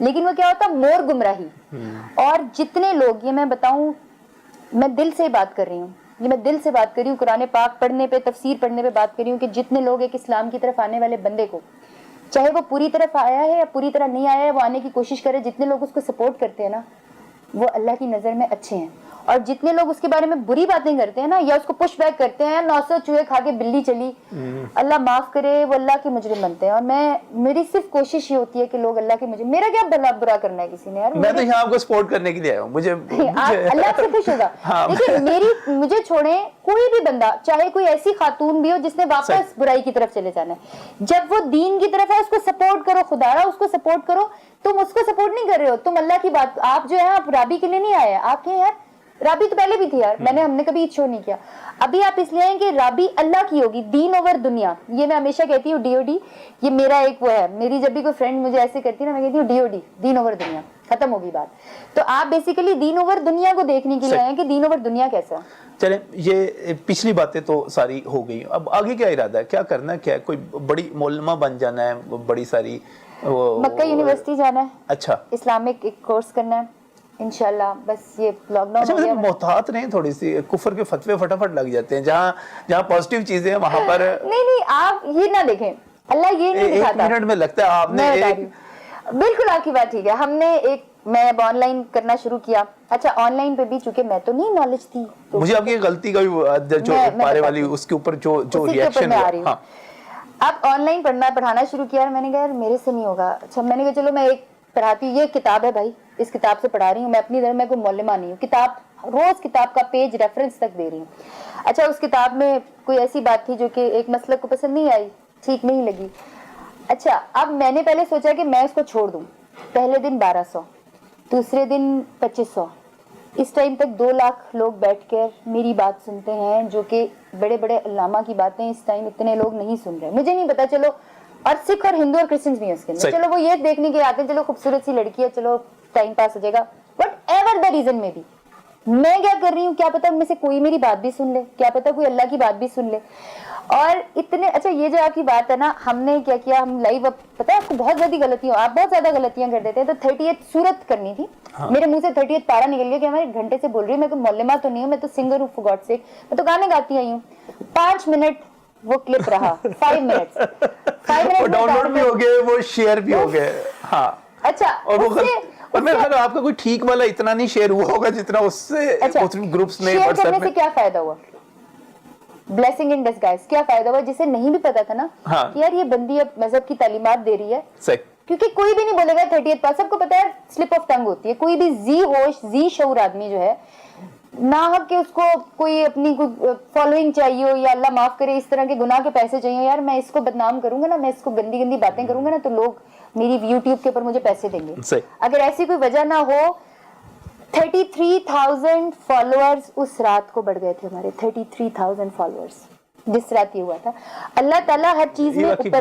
B: لیکن وہ کیا ہوتا ہے مور گمراہی. اور جتنے لوگ, یہ میں بتاؤں, میں دل سے بات کر رہی ہوں, یہ میں دل سے بات کر رہی ہوں, قرآن پاک پڑھنے پہ, تفسیر پڑھنے پہ بات کر رہی ہوں, کہ جتنے لوگ ایک اسلام کی طرف آنے والے بندے کو, چاہے وہ پوری طرف آیا ہے یا پوری طرح نہیں آیا ہے, وہ آنے کی کوشش کرے, جتنے لوگ اس کو سپورٹ کرتے ہیں نا, وہ اللہ کی نظر میں اچھے ہیں. اور جتنے لوگ اس کے بارے میں بری باتیں کرتے ہیں نا, یا اس کو پش بیک کرتے ہیں, 900 چوہے کھا کے بلی چلی, اللہ معاف کرے, وہ اللہ کے مجرم بنتے ہیں. اور میری صرف کوشش یہ ہوتی ہے کہ لوگ اللہ کے مجرم, میرا کیا بھلا برا کرنا ہے کسی نے یار,
A: میں تو یہاں آپ کو سپورٹ کرنے کے لیے آیا ہوں, مجھے
B: اللہ سے خوش ہوگا. دیکھیں مجھے چھوڑیں, کوئی بھی بندہ, چاہے کوئی ایسی خاتون بھی ہو جس نے واپس برائی کی طرف چلے جانا ہے, جب وہ دین کی طرف ہے اس کو سپورٹ کرو, خدا را اس کو سپورٹ کرو. تم اس کو سپورٹ نہیں کر رہے ہو, تم اللہ کی بات, آپ جو ہے آپ رابی کے لیے نہیں آئے, آپ کے یار رابی تو پہلے بھی تھی یار, ہم نے کبھی شو نہیں کیا. ابھی آپ اس لیے ہیں کہ رابی اللہ کی ہوگی, دین اوور دنیا. یہ میں ہمیشہ کہتی ہوں, ڈی او ڈی, یہ میرا ایک وہ ہے, میری جب بھی کوئی فرینڈ مجھے ایسے کرتی ہے نا, میں کہتی ہوں ڈی او ڈی, دین اوور دنیا, ختم ہوگی بات. تو آپ بیسیکلی دین اوور دنیا کو دیکھنے کے لیے آئے ہیں کہ دین اوور دنیا کیسا.
A: چلیں, یہ پچھلی باتیں تو ساری ہو گئی, اب آگے کیا ارادہ ہے, کیا کرنا ہے, کیا کوئی بڑی مولمہ بن جانا ہے, بڑی ساری
B: مکہ یونیورسٹی جانا ہے,
A: اچھا
B: اسلامک ایک کورس کرنا ہے انشاءاللہ. بس یہ لاک ڈاؤن ہو گیا.
A: محتاط رہیں تھوڑی سی, کفر کے فتوے فٹافٹ لگ جاتے ہیں, جہاں پازیٹیو چیزیں ہیں وہاں پر
B: نہیں آپ یہ نہ دیکھیں, اللہ یہ نہیں دکھاتا.
A: 1 منٹ میں لگتا ہے آپ نے
B: بالکل آپ کی بات ٹھیک ہے. ہم نے میں اب آن لائن کرنا شروع کیا. اچھا آن لائن پہ بھی چونکہ میں تو نہیں نالج تھی,
A: مجھے آپ کی غلطی کا بھی جو پارے والی اس کے اوپر جو ریاکشن ہوا,
B: اب آن لائن پڑھانا شروع کیا, اور میں نے کہا یار میرے سے نہیں ہوگا. اچھا میں نے کہا چلو میں ایک پڑھاتی ہوں, یہ کتاب ہے بھائی, اس کتاب سے پڑھا رہی ہوں, میں اپنی طرح میں کوئی مولمہ نہیں ہوں, کتاب روز کتاب کا پیج ریفرنس تک دے رہی ہوں. اچھا اس کتاب میں کوئی ایسی بات تھی جو کہ ایک مسلک کو پسند نہیں آئی, ٹھیک نہیں لگی. اچھا اب میں نے پہلے سوچا کہ میں اس کو چھوڑ دوں. پہلے دن 1200, دوسرے دن 2500, اس ٹائم تک 2 لاکھ لوگ بیٹھ کر میری بات سنتے ہیں, جو کہ بڑے بڑے علامہ کی باتیں اس ٹائم اتنے لوگ نہیں سن رہے. مجھے نہیں پتا, چلو, اور سکھ اور ہندو اور کرسچنز بھی ہیں اس کے اندر, چلو وہ یہ دیکھنے کے آتے ہیں, چلو خوبصورت سی لڑکی ہے, چلو ٹائم پاس ہو جائے گا. وٹ ایور دا ریزن میں بھی میں کیا کر رہی ہوں, کیا پتا ان میں سے کوئی میری بات بھی سن لے, کیا پتا کوئی اللہ کی بات بھی سن لے. اور اتنے اچھا یہ جو آپ کی بات ہے نا, ہم نے کیا کیا, ہم لائیو, اب پتا ہے آپ کو بہت زیادہ غلطیاں, آپ بہت زیادہ غلطیاں کر دیتے ہیں. تو 38 سورت کرنی تھی, میرے منہ سے 38 پارا نکل گیا کہ میں 1 گھنٹے سے بول رہی ہوں, میں کوئی مولمہ تو نہیں ہوں, میں تو سنگر ہوں فور گاڈ سیک, میں تو گانے گاتی آئی ہوں. 5 منٹ وہ کلپ رہا, 5 منٹ
A: وہ ڈاؤن لوڈ بھی ہو گئے, وہ شیئر بھی ہو گئے. ہاں
B: اچھا,
A: اور میرے خیال آپ کا کوئی ٹھیک والا اتنا نہیں شیئر ہوا ہوگا جتنا اس سے گروپس میں,
B: شیئر کرنے سے کیا فائدہ ہوا, بلیسنگ ان ڈسگائز, کیا فائدہ ہوا, جسے نہیں بھی پتا تھا نا کہ یار یہ بندی اب مذہب کی تعلیمات دے رہی ہے. کیونکہ کوئی بھی نہیں بولے گا 38 پاس, سب کو پتا ہے سلپ آف ٹنگ ہوتی ہے. کوئی بھی زی ہوش زی شعور آدمی جو ہے, نہ کہ اس کو کوئی اپنی فالوئنگ چاہیے ہو, یا اللہ معاف کرے اس طرح کے گناہ کے پیسے چاہیے, یار میں اس کو بدنام کروں گا نا, میں اس کو گندی گندی باتیں کروں گا نا, تو لوگ میری یوٹیوب کے اوپر مجھے پیسے دیں گے. اگر ایسی کوئی وجہ نہ ہو, 33,000 فالوورز اس رات کو بڑھ گئے تھے ہمارے, 33,000 فالوورز جس رات یہ ہوا تھا. اللہ تعالیٰ ہر چیز میں اوپر
A: کرے,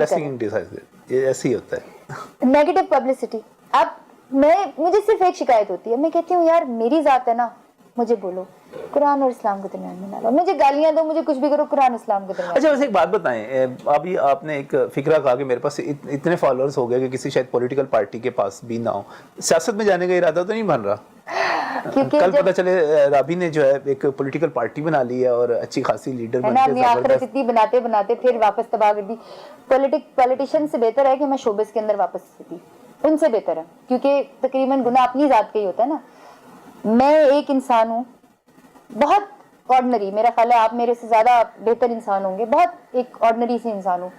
A: ایسے ہی ہوتا ہے.
B: Negative publicity. اب مجھے صرف ایک شکایت ہوتی ہے, میں کہتی ہوں یار میری ذات ہے نا, مجھے بولو, قرآن اور اسلام کے درمیان میں نہ لو, مجھے گالیاں دو, مجھے کچھ بھی کرو, قرآن اسلام کے درمیان.
A: اچھا ویسے ایک بات بتائیں, ابھی آپ نے ایک فکرہ کہا کہ میرے پاس اتنے فالوورز ہو گئے کہ کسی شاید پولیٹیکل پارٹی کے پاس بھی نہ ہو, سیاست میں جانے کا ارادہ تو نہیں بن رہا؟ کل پتہ چلے رابی نے جو ہے ایک پولیٹیکل پارٹی بنا لی ہے اور اچھی خاصی لیڈر بن کے,
B: اپنی آخرت اتنی بناتے بناتے پھر واپس تباہ کر دی. پولیٹیشین سے بہتر ہے کہ میں شوبز کے اندر واپس تھی, ان سے بہتر ہے, کیونکہ تقریباً گناہ اپنی ذات کا ہی ہوتا ہے نا. میں ایک انسان ہوں, بہت آرڈنری, میرا خیال ہے آپ میرے سے زیادہ بہتر انسان ہوں گے, بہت ایک آرڈنری سی انسان ہوں.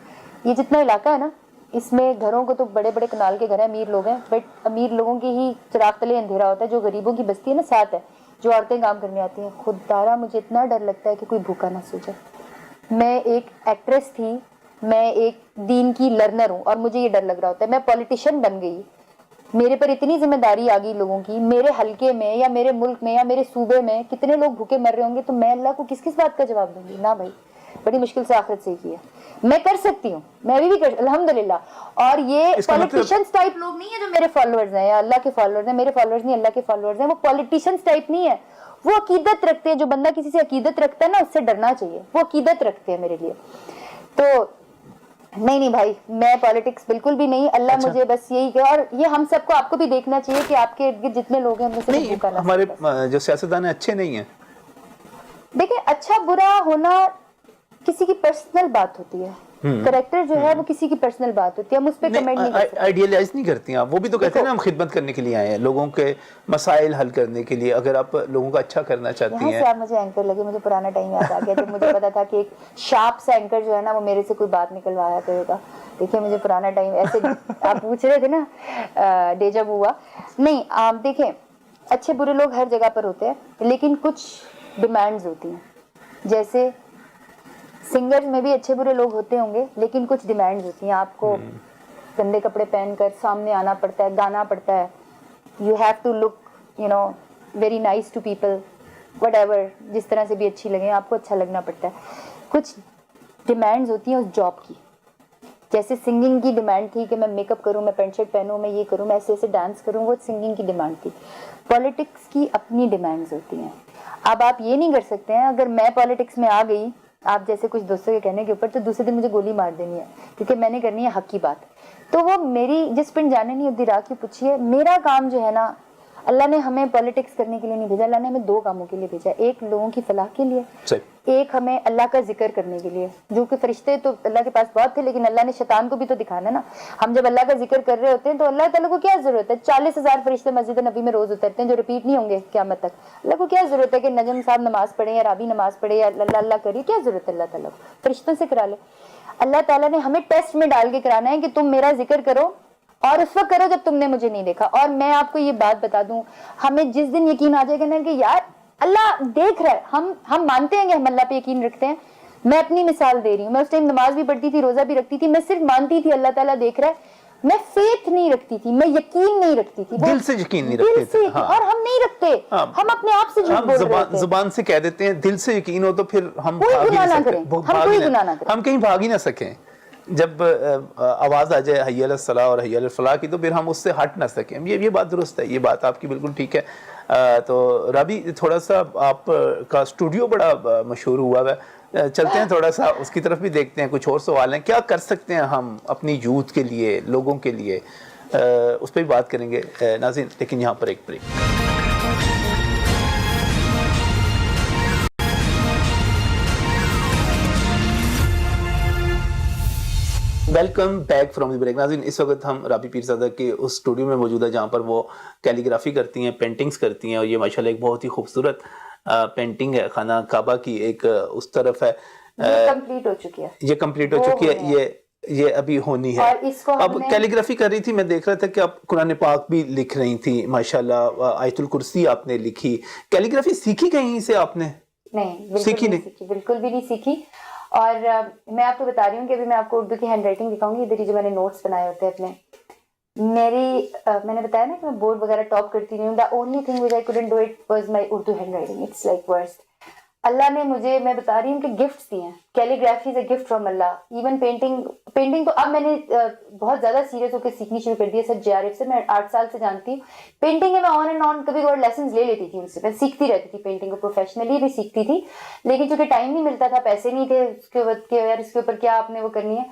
B: یہ جتنا علاقہ ہے نا, اس میں گھروں کو تو بڑے بڑے کنال کے گھر ہیں, امیر لوگ ہیں, بٹ امیر لوگوں کے ہی چراغ تلے اندھیرا ہوتا ہے. جو غریبوں کی بستی ہے نا, ساتھ ہے, جو عورتیں کام کرنے آتی ہیں, خود دارا مجھے اتنا ڈر لگتا ہے کہ کوئی بھوکا نہ سو جائے. میں ایک ایکٹریس تھی, میں ایک دین کی لرنر ہوں, اور مجھے یہ ڈر لگ رہا ہوتا ہے. میں پولیٹیشین بن گئی, میرے پر اتنی ذمہ داری آ گئی لوگوں کی, میرے حلقے میں یا میرے ملک میں یا میرے صوبے میں کتنے لوگ بھوکے مر رہے ہوں گے, تو میں اللہ کو کس بات کا جواب دوں گی؟ نہ بھائی, بڑی مشکل سے آخرت سے کی ہے. میں کر سکتی ہوں, میں ابھی بھی کر, الحمدللہ. اور یہ پولیٹیشنز ٹائپ لوگ نہیں ہیں جو میرے فالوورز ہیں یا اللہ کے فالوورز ہیں. میرے فالوورز نہیں, اللہ کے فالوورز ہیں. وہ پولیٹیشنز ٹائپ نہیں ہے, وہ عقیدت رکھتے ہیں. جو بندہ کسی سے عقیدت رکھتا ہے نا, اس سے ڈرنا چاہیے. وہ عقیدت رکھتے ہیں میرے لیے. تو نہیں بھائی, میں پالیٹکس بالکل بھی نہیں. اللہ مجھے بس یہی کہ, اور یہ ہم سب کو, آپ کو بھی دیکھنا چاہیے کہ آپ کے ارد گرد جتنے لوگ ہیں ان میں سے
A: نہیں, ہمارے جو سیاستدان اچھے نہیں ہیں.
B: دیکھیں, اچھا برا ہونا کسی کی پرسنل بات ہوتی ہے, کریکٹر جو ہے وہ کسی کی پرسنل بات ہوتی ہے, ہم اس پہ کمنٹ نہیں کر سکتے.
A: آئیڈیالائز نہیں کرتی ہیں آپ, وہ بھی تو کہتے ہیں نا ہم خدمت کرنے کے لیے آئے ہیں, لوگوں کے مسائل حل کرنے کے لیے. اگر آپ لوگوں کا اچھا کرنا چاہتی ہیں.
B: یہاں سے آپ مجھے اینکر لگے, مجھے پرانا ٹائم یاد آ گیا جب مجھے پتا تھا کہ ایک شارپ سا اینکر جو ہے نا وہ میرے سے کوئی بات نکلوایا کرے گا. دیکھیے مجھے پرانا ٹائم ایسے آپ پوچھ رہے تھے نا, ڈیجا وو ہوا. نہیں, آپ دیکھیں اچھے برے لوگ ہر جگہ پر ہوتے ہیں, لیکن کچھ ڈیمانڈز ہوتی ہیں. جیسے سنگر میں بھی اچھے برے لوگ ہوتے ہوں گے, لیکن کچھ ڈیمانڈز ہوتی ہیں. آپ کو گندے کپڑے پہن کر سامنے آنا پڑتا ہے, گانا پڑتا ہے. You have to look very nice to people, whatever, جس طرح سے بھی اچھی لگیں آپ کو اچھا لگنا پڑتا ہے. کچھ ڈیمانڈز ہوتی ہیں اس جاب کی. جیسے سنگنگ کی ڈیمانڈ تھی کہ میں میک اپ کروں, میں پینٹ شرٹ پہنوں, میں یہ کروں, میں ایسے ایسے ڈانس کروں, وہ سنگنگ کی ڈیمانڈ تھی. پالیٹکس کی اپنی ڈیمانڈز ہوتی ہیں. اب آپ یہ نہیں کر سکتے ہیں, اگر میں پالیٹکس میں آ گئی آپ جیسے کچھ دوستوں کے کہنے کے اوپر, تو دوسرے دن مجھے گولی مار دینی ہے, کیونکہ میں نے کرنی ہے حق کی بات. تو وہ میری جس پن جانے نہیں ادھی راہ کی پوچھیے. میرا کام جو ہے نا, اللہ نے ہمیں پالیٹکس کرنے کے لیے نہیں بھیجا, اللہ نے ہمیں 2 کاموں کے لیے بھیجا. ایک لوگوں کی فلاح کے لیے, ایک ہمیں اللہ کا ذکر کرنے کے لیے. جو کہ فرشتے تو اللہ کے پاس بہت تھے, لیکن اللہ نے شیطان کو بھی تو دکھانا نا. ہم جب اللہ کا ذکر کر رہے ہوتے ہیں تو اللہ تعالیٰ کو کیا ضرورت ہے, 40,000 فرشتے مسجد نبی میں روز اترتے ہیں جو ریپیٹ نہیں ہوں گے قیامت تک. اللہ کو کیا ضرورت ہے کہ نجم صاحب نماز پڑھیں یا رابی نماز پڑھے یا اللہ اللہ کری, کیا ضرورت ہے اللہ تعالیٰ کو, فرشتوں سے کرا لے. اللہ تعالیٰ نے ہمیں ٹیسٹ میں ڈال کے کرانا ہے کہ تم میرا ذکر کرو, اور اس وقت کرو جب تم نے مجھے نہیں دیکھا. اور میں آپ کو یہ بات بتا دوں, ہمیں جس دن یقین آ جائے گا نا کہ یار اللہ دیکھ رہا ہے, ہم مانتے ہیں کہ ہم اللہ پہ یقین رکھتے ہیں. میں اپنی مثال دے رہی ہوں, میں اس ٹائم نماز بھی پڑھتی تھی, روزہ بھی رکھتی تھی, میں صرف مانتی تھی اللہ تعالیٰ دیکھ رہا ہے. میں فیتھ نہیں رکھتی تھی, میں یقین نہیں رکھتی تھی,
A: دل سے یقین نہیں رکھتے تھے.
B: اور ہم نہیں رکتے, ہم اپنے آپ سے جھوٹ بول رہے تھے.
A: زبان سے کہہ دیتے ہیں, دل سے یقین ہو تو پھر ہم کہیں بھاگ ہی نہ سکیں. جب آواز آ جائے حی علی الصلاح اور حی علی الفلاح کی, تو پھر ہم اس سے ہٹ نہ سکیں. یہ بات درست ہے, یہ بات آپ کی بالکل ٹھیک ہے. تو رابی, تھوڑا سا آپ کا اسٹوڈیو بڑا مشہور ہوا ہے, چلتے ہیں تھوڑا سا اس کی طرف بھی دیکھتے ہیں. کچھ اور سوال ہیں, کیا کر سکتے ہیں ہم اپنی یوتھ کے لیے, لوگوں کے لیے, اس پہ بھی بات کریں گے ناظرین. لیکن یہاں پر ایک break. Welcome back from the break. ناظرین, اس وقت ہم رابی پیرزادہ کے اس اسٹوڈیو میں موجود ہے جہاں پر وہ کیلیگرافی کرتی ہیں, پینٹنگز کرتی ہیں. اور یہ ماشاءاللہ ایک بہت ہی خوبصورت پینٹنگ ہے, خانہ کعبہ کی ایک اس طرف ہے.
B: یہ کمپلیٹ ہو چکی ہے,
A: یہ کمپلیٹ ہو چکی ہے, یہ ابھی ہونی ہے. اب کیلیگرافی کر رہی تھی, میں دیکھ رہا تھا کہ آپ قرآن پاک بھی لکھ رہی تھی ماشاءاللہ, آیت الکرسی آپ نے لکھی. کیلیگرافی سیکھی کہیں سے آپ نے؟
B: نہیں, بالکل بھی نہیں سیکھی. اور میں آپ کو بتا رہی ہوں کہ ابھی میں آپ کو اردو کی ہینڈ رائٹنگ دکھاؤں گی. ادھر ہی جو میں نے نوٹس بنائے ہوتے ہیں اپنے, میں نے بتایا نا کہ میں بورڈ وغیرہ ٹاپ کرتی رہی ہوں. The only thing which I couldn't do it was my Urdu handwriting. It's like worst. اللہ نے مجھے, میں بتا رہی ہوں کہ گفٹس دی ہیں. Calligraphy is a gift from Allah. Even painting تو اب میں نے بہت زیادہ سیریس ہو کے سیکھنی شروع کر دی ہے سر JRF سے. میں 8 سال سے جانتی ہوں پینٹنگ ہے. میں آن اینڈ آن کبھی کبھی لیسنز لے لیتی تھی ان سے, میں سیکھتی رہتی تھی پینٹنگ کو, پروفیشنلی بھی سیکھتی تھی. لیکن چونکہ ٹائم نہیں ملتا تھا, پیسے نہیں تھے اس کے بعد کہ یار اس کے اوپر کیا آپ نے وہ کرنی ہے,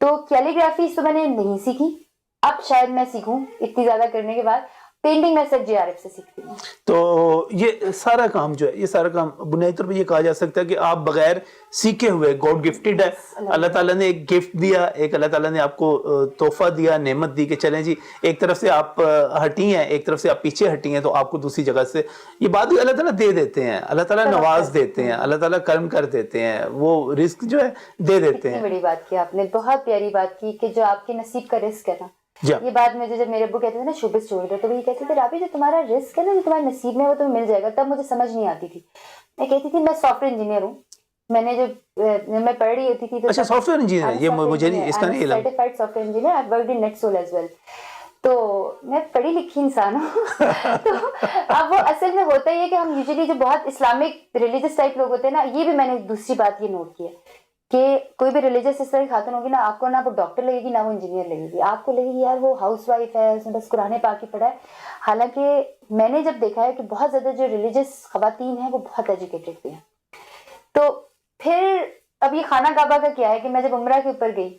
B: تو کیلیگرافی تو میں نے نہیں سیکھی. اب شاید میں سیکھوں اتنی زیادہ کرنے کے بعد. پینٹنگ میں سر JRF سے سیکھتی ہوں.
A: تو یہ سارا کام جو ہے, یہ سارا کام بنیادی طور پہ یہ کہا جا سکتا ہے کہ آپ بغیر سیکھے ہوئے, گاڈ گفٹڈ ہے. اللہ تعالیٰ نے ایک گفٹ دیا, ایک اللہ تعالیٰ نے آپ کو تحفہ دیا, نعمت دی کہ چلیں جی ایک طرف سے آپ ہٹی ہیں, ایک طرف سے آپ پیچھے ہٹی ہیں, تو آپ کو دوسری جگہ سے یہ بات اللہ تعالیٰ دے دیتے ہیں. اللہ تعالیٰ نواز دیتے ہیں, اللہ تعالیٰ کرم کر دیتے ہیں, وہ رزق جو ہے دے دیتے ہیں.
B: بڑی بات کی آپ نے, بہت پیاری بات کی کہ جو آپ کے نصیب کا رزق ہے نا, یہ بات مجھے جب میرے ابو کہتے تھے نا شوبز چھوڑ دو, تو وہ یہ کہتے تھے رابی جو تمہارا رزق ہے نا, جو تمہارے نصیب میں وہ تمہیں مل جائے گا. تب مجھے سمجھ نہیں آتی تھی. میں کہتی تھی میں سافٹ ویئر انجینئر ہوں. میں نے میں پڑھ رہی ہوتی تھی,
A: اچھا سافٹ ویئر انجینئر, یہ مجھے نہیں اس کا نہیں علم.
B: Certified software engineer, I worked in Netsol as well. تو میں پڑھی لکھی انسان ہوں. تو اب وہ اصل میں ہوتا ہی ہے کہ ہم یوزلی جو بہت اسلامک ریلیجس ٹائپ لوگ ہوتے ہیں نا, یہ بھی میں نے دوسری بات یہ نوٹ کی ہے کہ کوئی بھی ریلیجس اس طرح کی خاتون ہوگی نا, آپ کو نہ وہ ڈاکٹر لگے گی نہ وہ انجینئر لگے گی. آپ کو لگے گی یار وہ ہاؤس وائف ہے, اس نے بس قرآن پاک ہی پڑھا ہے. حالانکہ میں نے جب دیکھا ہے کہ بہت زیادہ جو ریلیجس خواتین ہیں وہ بہت ایجوکیٹڈ بھی ہیں. تو پھر اب یہ خانہ کعبہ کا کیا ہے کہ میں جب عمرہ کے اوپر گئی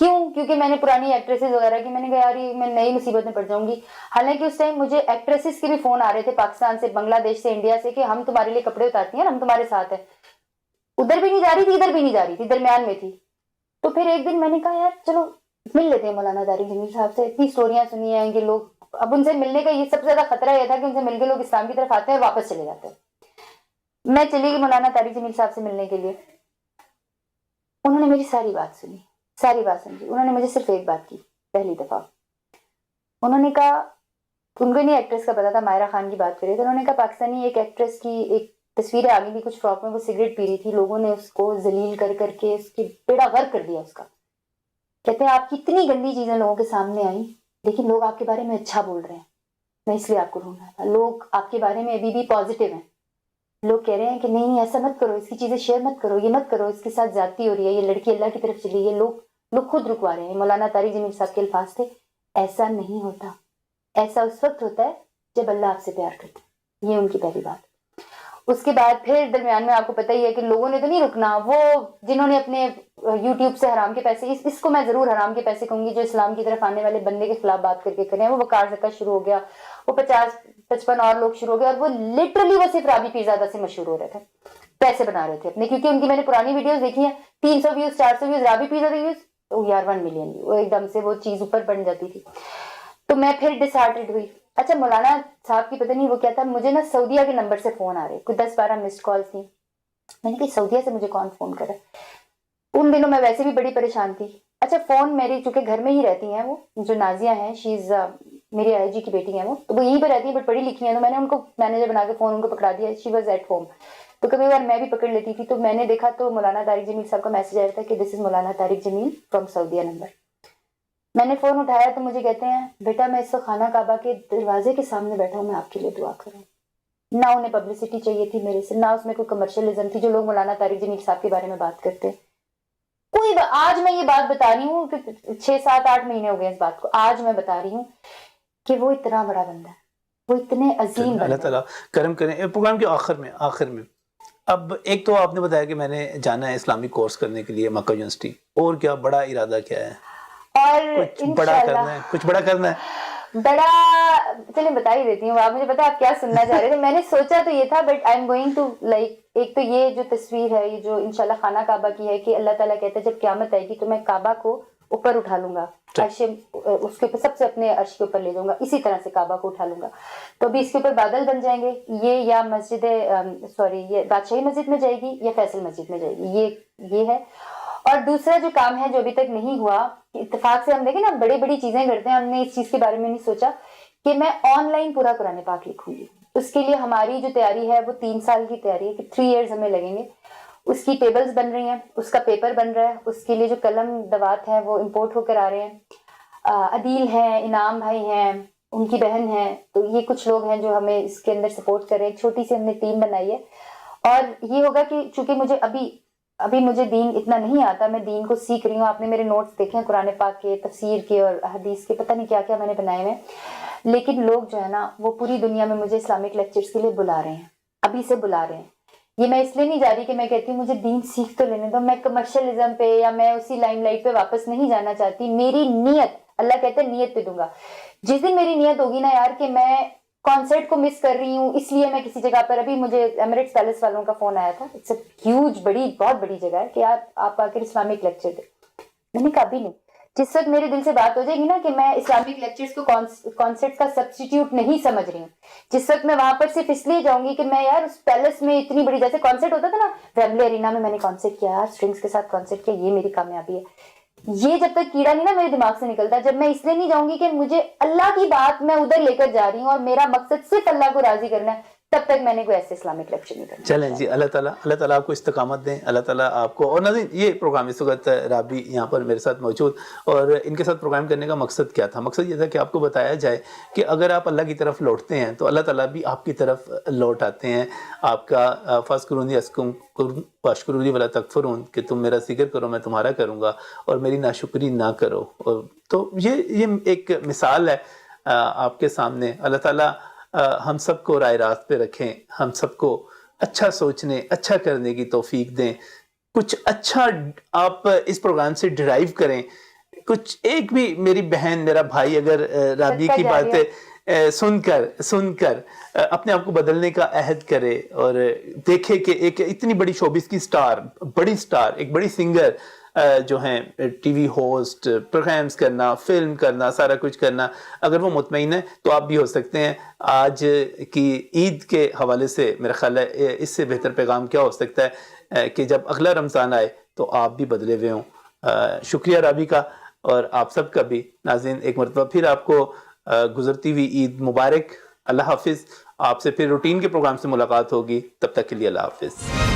B: کیوں؟ کیونکہ میں نے پرانی ایکٹریسز وغیرہ کی، میں نے کہا یار یہ میں نئی مصیبت میں پڑ جاؤں گی. حالانکہ اس ٹائم مجھے ایکٹریسز کے بھی فون آ رہے تھے پاکستان سے، بنگلہ دیش سے، انڈیا سے، کہ ہم تمہارے لیے کپڑے اتارتی ہیں، ہم تمہارے ساتھ ہیں. ادھر بھی نہیں جا رہی تھی، ادھر بھی نہیں جا رہی تھی، درمیان میں تھی. تو پھر ایک دن میں نے کہا یار چلو مل لیتے ہیں مولانا طارق جمیل صاحب سے. اتنی اسٹوریاں سنی ہیں کہ لوگ، اب ان سے ملنے کا یہ سب سے زیادہ خطرہ یہ تھا کہ ان سے مل کے لوگ اسلام کی طرف آتے ہیں اور واپس چلے جاتے ہیں. میں چلی گئی مولانا طارق جمیل صاحب سے ملنے کے لیے. انہوں نے میری ساری بات سنی، ساری بات سمجھی. انہوں نے مجھے صرف ایک بات کی پہلی دفعہ. انہوں نے کہا، ان کو نہیں ایکٹریس کا پتا تھا، مائرہ خان کی بات کرے تو انہوں نے کہا پاکستانی ایک ایکٹریس کی ایک تصویریں آ گئی تھی کچھ فراک میں، وہ سگریٹ پی رہی تھی، لوگوں نے اس کو ذلیل کر کر کے اس کی بیڑا غرق کر دیا اس کا. کہتے ہیں آپ کی اتنی گندی چیزیں لوگوں کے سامنے آئیں لیکن لوگ آپ کے بارے میں اچھا بول رہے ہیں. میں اس لیے آپ کو ڈھونڈ رہا تھا. لوگ آپ کے بارے میں ابھی بھی پازیٹیو ہیں. لوگ کہہ رہے ہیں کہ نہیں ایسا مت کرو، اس کی چیزیں شیئر مت کرو، یہ مت کرو، اس کے ساتھ زیادتی ہو رہی ہے، یہ لڑکی اللہ کی طرف چلی ہے. لوگ خود رکوا رہے ہیں. مولانا طارق جمیل صاحب کے الفاظ تھے، ایسا نہیں ہوتا، ایسا اس وقت ہوتا ہے جب اللہ آپ سے پیار کرتا ہے. یہ ان کی پہلی بات. اس کے بعد پھر درمیان میں آپ کو پتہ ہی ہے کہ لوگوں نے تو نہیں رکنا. وہ جنہوں نے اپنے یوٹیوب سے حرام کے پیسے، اس کو میں ضرور حرام کے پیسے کہوں گی، جو اسلام کی طرف آنے والے بندے کے خلاف بات کر کے کریں. وہ وقار زکا شروع ہو گیا، وہ 50-55 اور لوگ شروع ہو گئے، اور وہ لٹرلی وہ صرف رابی پیرزادہ سے مشہور ہو رہے تھے، پیسے بنا رہے تھے اپنے. کیونکہ ان کی میں نے پرانی ویڈیوز دیکھی ہیں، 300 ویوز، 400 ویوز، رابی پیرزادہ ویوز، او یار 1 ملین ویو، ایک دم سے وہ چیز اوپر بن جاتی تھی. تو میں پھر ڈس ہارٹڈ ہوئی. اچھا مولانا صاحب کی پتہ نہیں وہ کیا تھا، مجھے نا سعودیہ کے نمبر سے فون آ رہے، کوئی 10-12 مسڈ کالز تھی. میں نے کہا سعودیہ سے مجھے کون فون کرا. ان دنوں میں ویسے بھی بڑی پریشان تھی. اچھا فون میری چونکہ گھر میں ہی رہتی ہیں، وہ جو نازیہ ہیں، شیز میری آئی جی کی بیٹی ہیں، وہ یہیں پہ رہتی ہیں بٹ پڑھی لکھی ہیں. تو میں نے ان کو مینیجر بنا کے فون ان کو پکڑا دیا. She was at home. تو کبھی بار میں بھی پکڑ لیتی تھی. تو میں نے دیکھا تو مولانا طارق جمیل صاحب کا میسج آیا تھا کہ دس از مولانا طارق جمیل فرام سعودیہ نمبر. میں نے فون اٹھایا تو مجھے کہتے ہیں بیٹا میں اس وقت خانہ کعبہ کے دروازے کے سامنے بیٹھا ہوں، میں آپ کے لیے دعا کروں. نہ انہیں پبلسٹی چاہیے تھی میرے سے، نہ اس میں کوئی کمرشلزم تھی جو لوگ مولانا طارق جمیل صاحب کے بارے میں بات کرتے. آج میں یہ بات بتا رہی ہوں کہ 6-7-8 مہینے ہو گئے اس بات کو. آج میں بتا رہی ہوں کہ وہ اتنا بڑا بندہ ہے، وہ اتنے عظیم بندہ.
A: اللہ تعالیٰ کرم کریں. پروگرام کے آخر میں اب ایک تو آپ نے بتایا کہ میں نے جانا ہے اسلامی کورس کرنے کے لیے مکہ یونیورسٹی، اور کیا بڑا ارادہ کیا ہے؟
B: اور
A: کچھ بڑا کرنا ہے، کچھ بڑا کرنا ہے.
B: بڑا چلیں بتا ہی دیتی ہوں. آپ مجھے پتا آپ کیا سننا چاہ رہے تھے. میں نے سوچا تو یہ تھا but I am going to like, ایک تو یہ جو تصویر ہے یہ جو انشاءاللہ خانہ کعبہ کی ہے کہ اللہ تعالیٰ کہتا ہے جب قیامت آئے گی تو میں کعبہ کو اوپر اٹھا لوں گا، عرش اس کے اوپر سب سے اپنے عرش کے اوپر لے جاؤں گا، اسی طرح سے کعبہ کو اٹھا لوں گا. تو ابھی اس کے اوپر بادل بن جائیں گے. یہ یا مسجد یہ بادشاہی مسجد میں جائے گی یا فیصل مسجد میں جائے گی، یہ ہے. اور دوسرا جو کام ہے جو ابھی تک نہیں ہوا، اتفاق سے ہم دیکھیں نا بڑی بڑی چیزیں کرتے ہیں، ہم نے اس چیز کے بارے میں نہیں سوچا کہ میں آن لائن پورا قرآن پاک لکھوں گی. اس کے لیے ہماری جو تیاری ہے وہ 3 سال کی تیاری ہے کہ 3 ایئرز ہمیں لگیں گے. اس کی ٹیبلز بن رہی ہیں، اس کا پیپر بن رہا ہے، اس کے لیے جو قلم دوات ہیں وہ امپورٹ ہو کر آ رہے ہیں. عدیل ہیں، انعام بھائی ہیں، ان کی بہن ہیں، تو یہ کچھ لوگ ہیں جو ہمیں اس کے اندر سپورٹ کر رہے ہیں. ایک چھوٹی سی ہم نے ٹیم بنائی ہے. اور یہ ہوگا کہ چونکہ مجھے ابھی مجھے دین اتنا نہیں آتا، میں دین کو سیکھ رہی ہوں. آپ نے میرے نوٹس دیکھے ہیں قرآن پاک کے، تفسیر کے اور حدیث کے، پتہ نہیں کیا کیا میں نے بنائے ہوئے. لیکن لوگ جو ہے نا وہ پوری دنیا میں مجھے اسلامک لیکچرز کے لیے بلا رہے ہیں، ابھی سے بلا رہے ہیں. یہ میں اس لیے نہیں جا رہی کہ میں کہتی ہوں مجھے دین سیکھ تو لینے دو، میں کمرشلزم پہ یا میں اسی لائم لائٹ پہ واپس نہیں جانا چاہتی. میری نیت، اللہ کہتے ہیں نیت پہ دوں گا. جس دن میری نیت ہوگی نا یار کہ میں کانسرٹ کو مس کر رہی ہوں اس لیے میں کسی جگہ پر، ابھی مجھے ایمریٹس پیلس والوں کا فون آیا تھا، اٹس اے ہیوج، بہت بڑی جگہ ہے، کہ آپ آ کر اسلامک لیکچر دیں. میں نے کہا بھی نہیں. جس وقت میرے دل سے بات ہو جائے گی نا کہ میں اسلامک لیکچرز کو کانسرٹ کا سبسٹیٹیوٹ نہیں سمجھ رہی ہوں، جس وقت میں وہاں پر صرف اس لیے جاؤں گی کہ میں یار اس پیلس میں اتنی بڑی، جیسے کانسرٹ ہوتا تھا نا ویمبلے ارینا میں نے کانسرٹ کیا، اسٹرنگز کے ساتھ کانسرٹ کیا، یہ میری کامیابی ہے. یہ جب تک کیڑا نہیں نا میرے دماغ سے نکلتا، جب میں اس لیے نہیں جاؤں گی کہ مجھے اللہ کی بات میں ادھر لے کر جا رہی ہوں اور میرا مقصد صرف اللہ کو راضی کرنا ہے، تب تک میں نے کوئی ایسے اسلامک لیکچر نہیں کرنا.
A: چلیں جی، اللہ تعالیٰ آپ کو استقامت دیں، اللہ تعالیٰ آپ کو. اور ناظرین یہ پروگرام اس وقت رابی یہاں پر میرے ساتھ موجود، اور ان کے ساتھ پروگرام کرنے کا مقصد کیا تھا؟ مقصد یہ تھا کہ آپ کو بتایا جائے کہ اگر آپ اللہ کی طرف لوٹتے ہیں تو اللہ تعالیٰ بھی آپ کی طرف لوٹ آتے ہیں. آپ کا فَاذْكُرُونِی أَذْكُرْكُمْ وَاشْكُرُوا لِی وَلَا تَکْفُرُونَ، کہ تم میرا ذکر کرو میں تمہارا کروں گا اور میری ناشکری نہ کرو. تو یہ ایک مثال ہے آپ کے سامنے. اللہ تعالیٰ ہم سب کو رائے راست پہ رکھیں، ہم سب کو اچھا سوچنے، اچھا کرنے کی توفیق دیں. کچھ اچھا آپ اس پروگرام سے ڈرائیو کریں. کچھ ایک بھی میری بہن میرا بھائی اگر رابی کی باتیں سن کر اپنے آپ کو بدلنے کا عہد کرے اور دیکھے کہ ایک اتنی بڑی شوبز کی بڑی سٹار ایک بڑی سنگر جو ہیں ٹی وی ہوسٹ پروگرامز کرنا فلم کرنا سارا کچھ کرنا اگر وہ مطمئن ہے تو آپ بھی ہو سکتے ہیں. آج کی عید کے حوالے سے میرا خیال ہے اس سے بہتر پیغام کیا ہو سکتا ہے کہ جب اگلا رمضان آئے تو آپ بھی بدلے ہوئے ہوں. شکریہ رابی کا اور آپ سب کا بھی. ناظرین ایک مرتبہ پھر آپ کو گزرتی ہوئی عید مبارک. اللہ حافظ. آپ سے پھر روٹین کے پروگرام سے ملاقات ہوگی. تب تک کے لیے اللہ حافظ.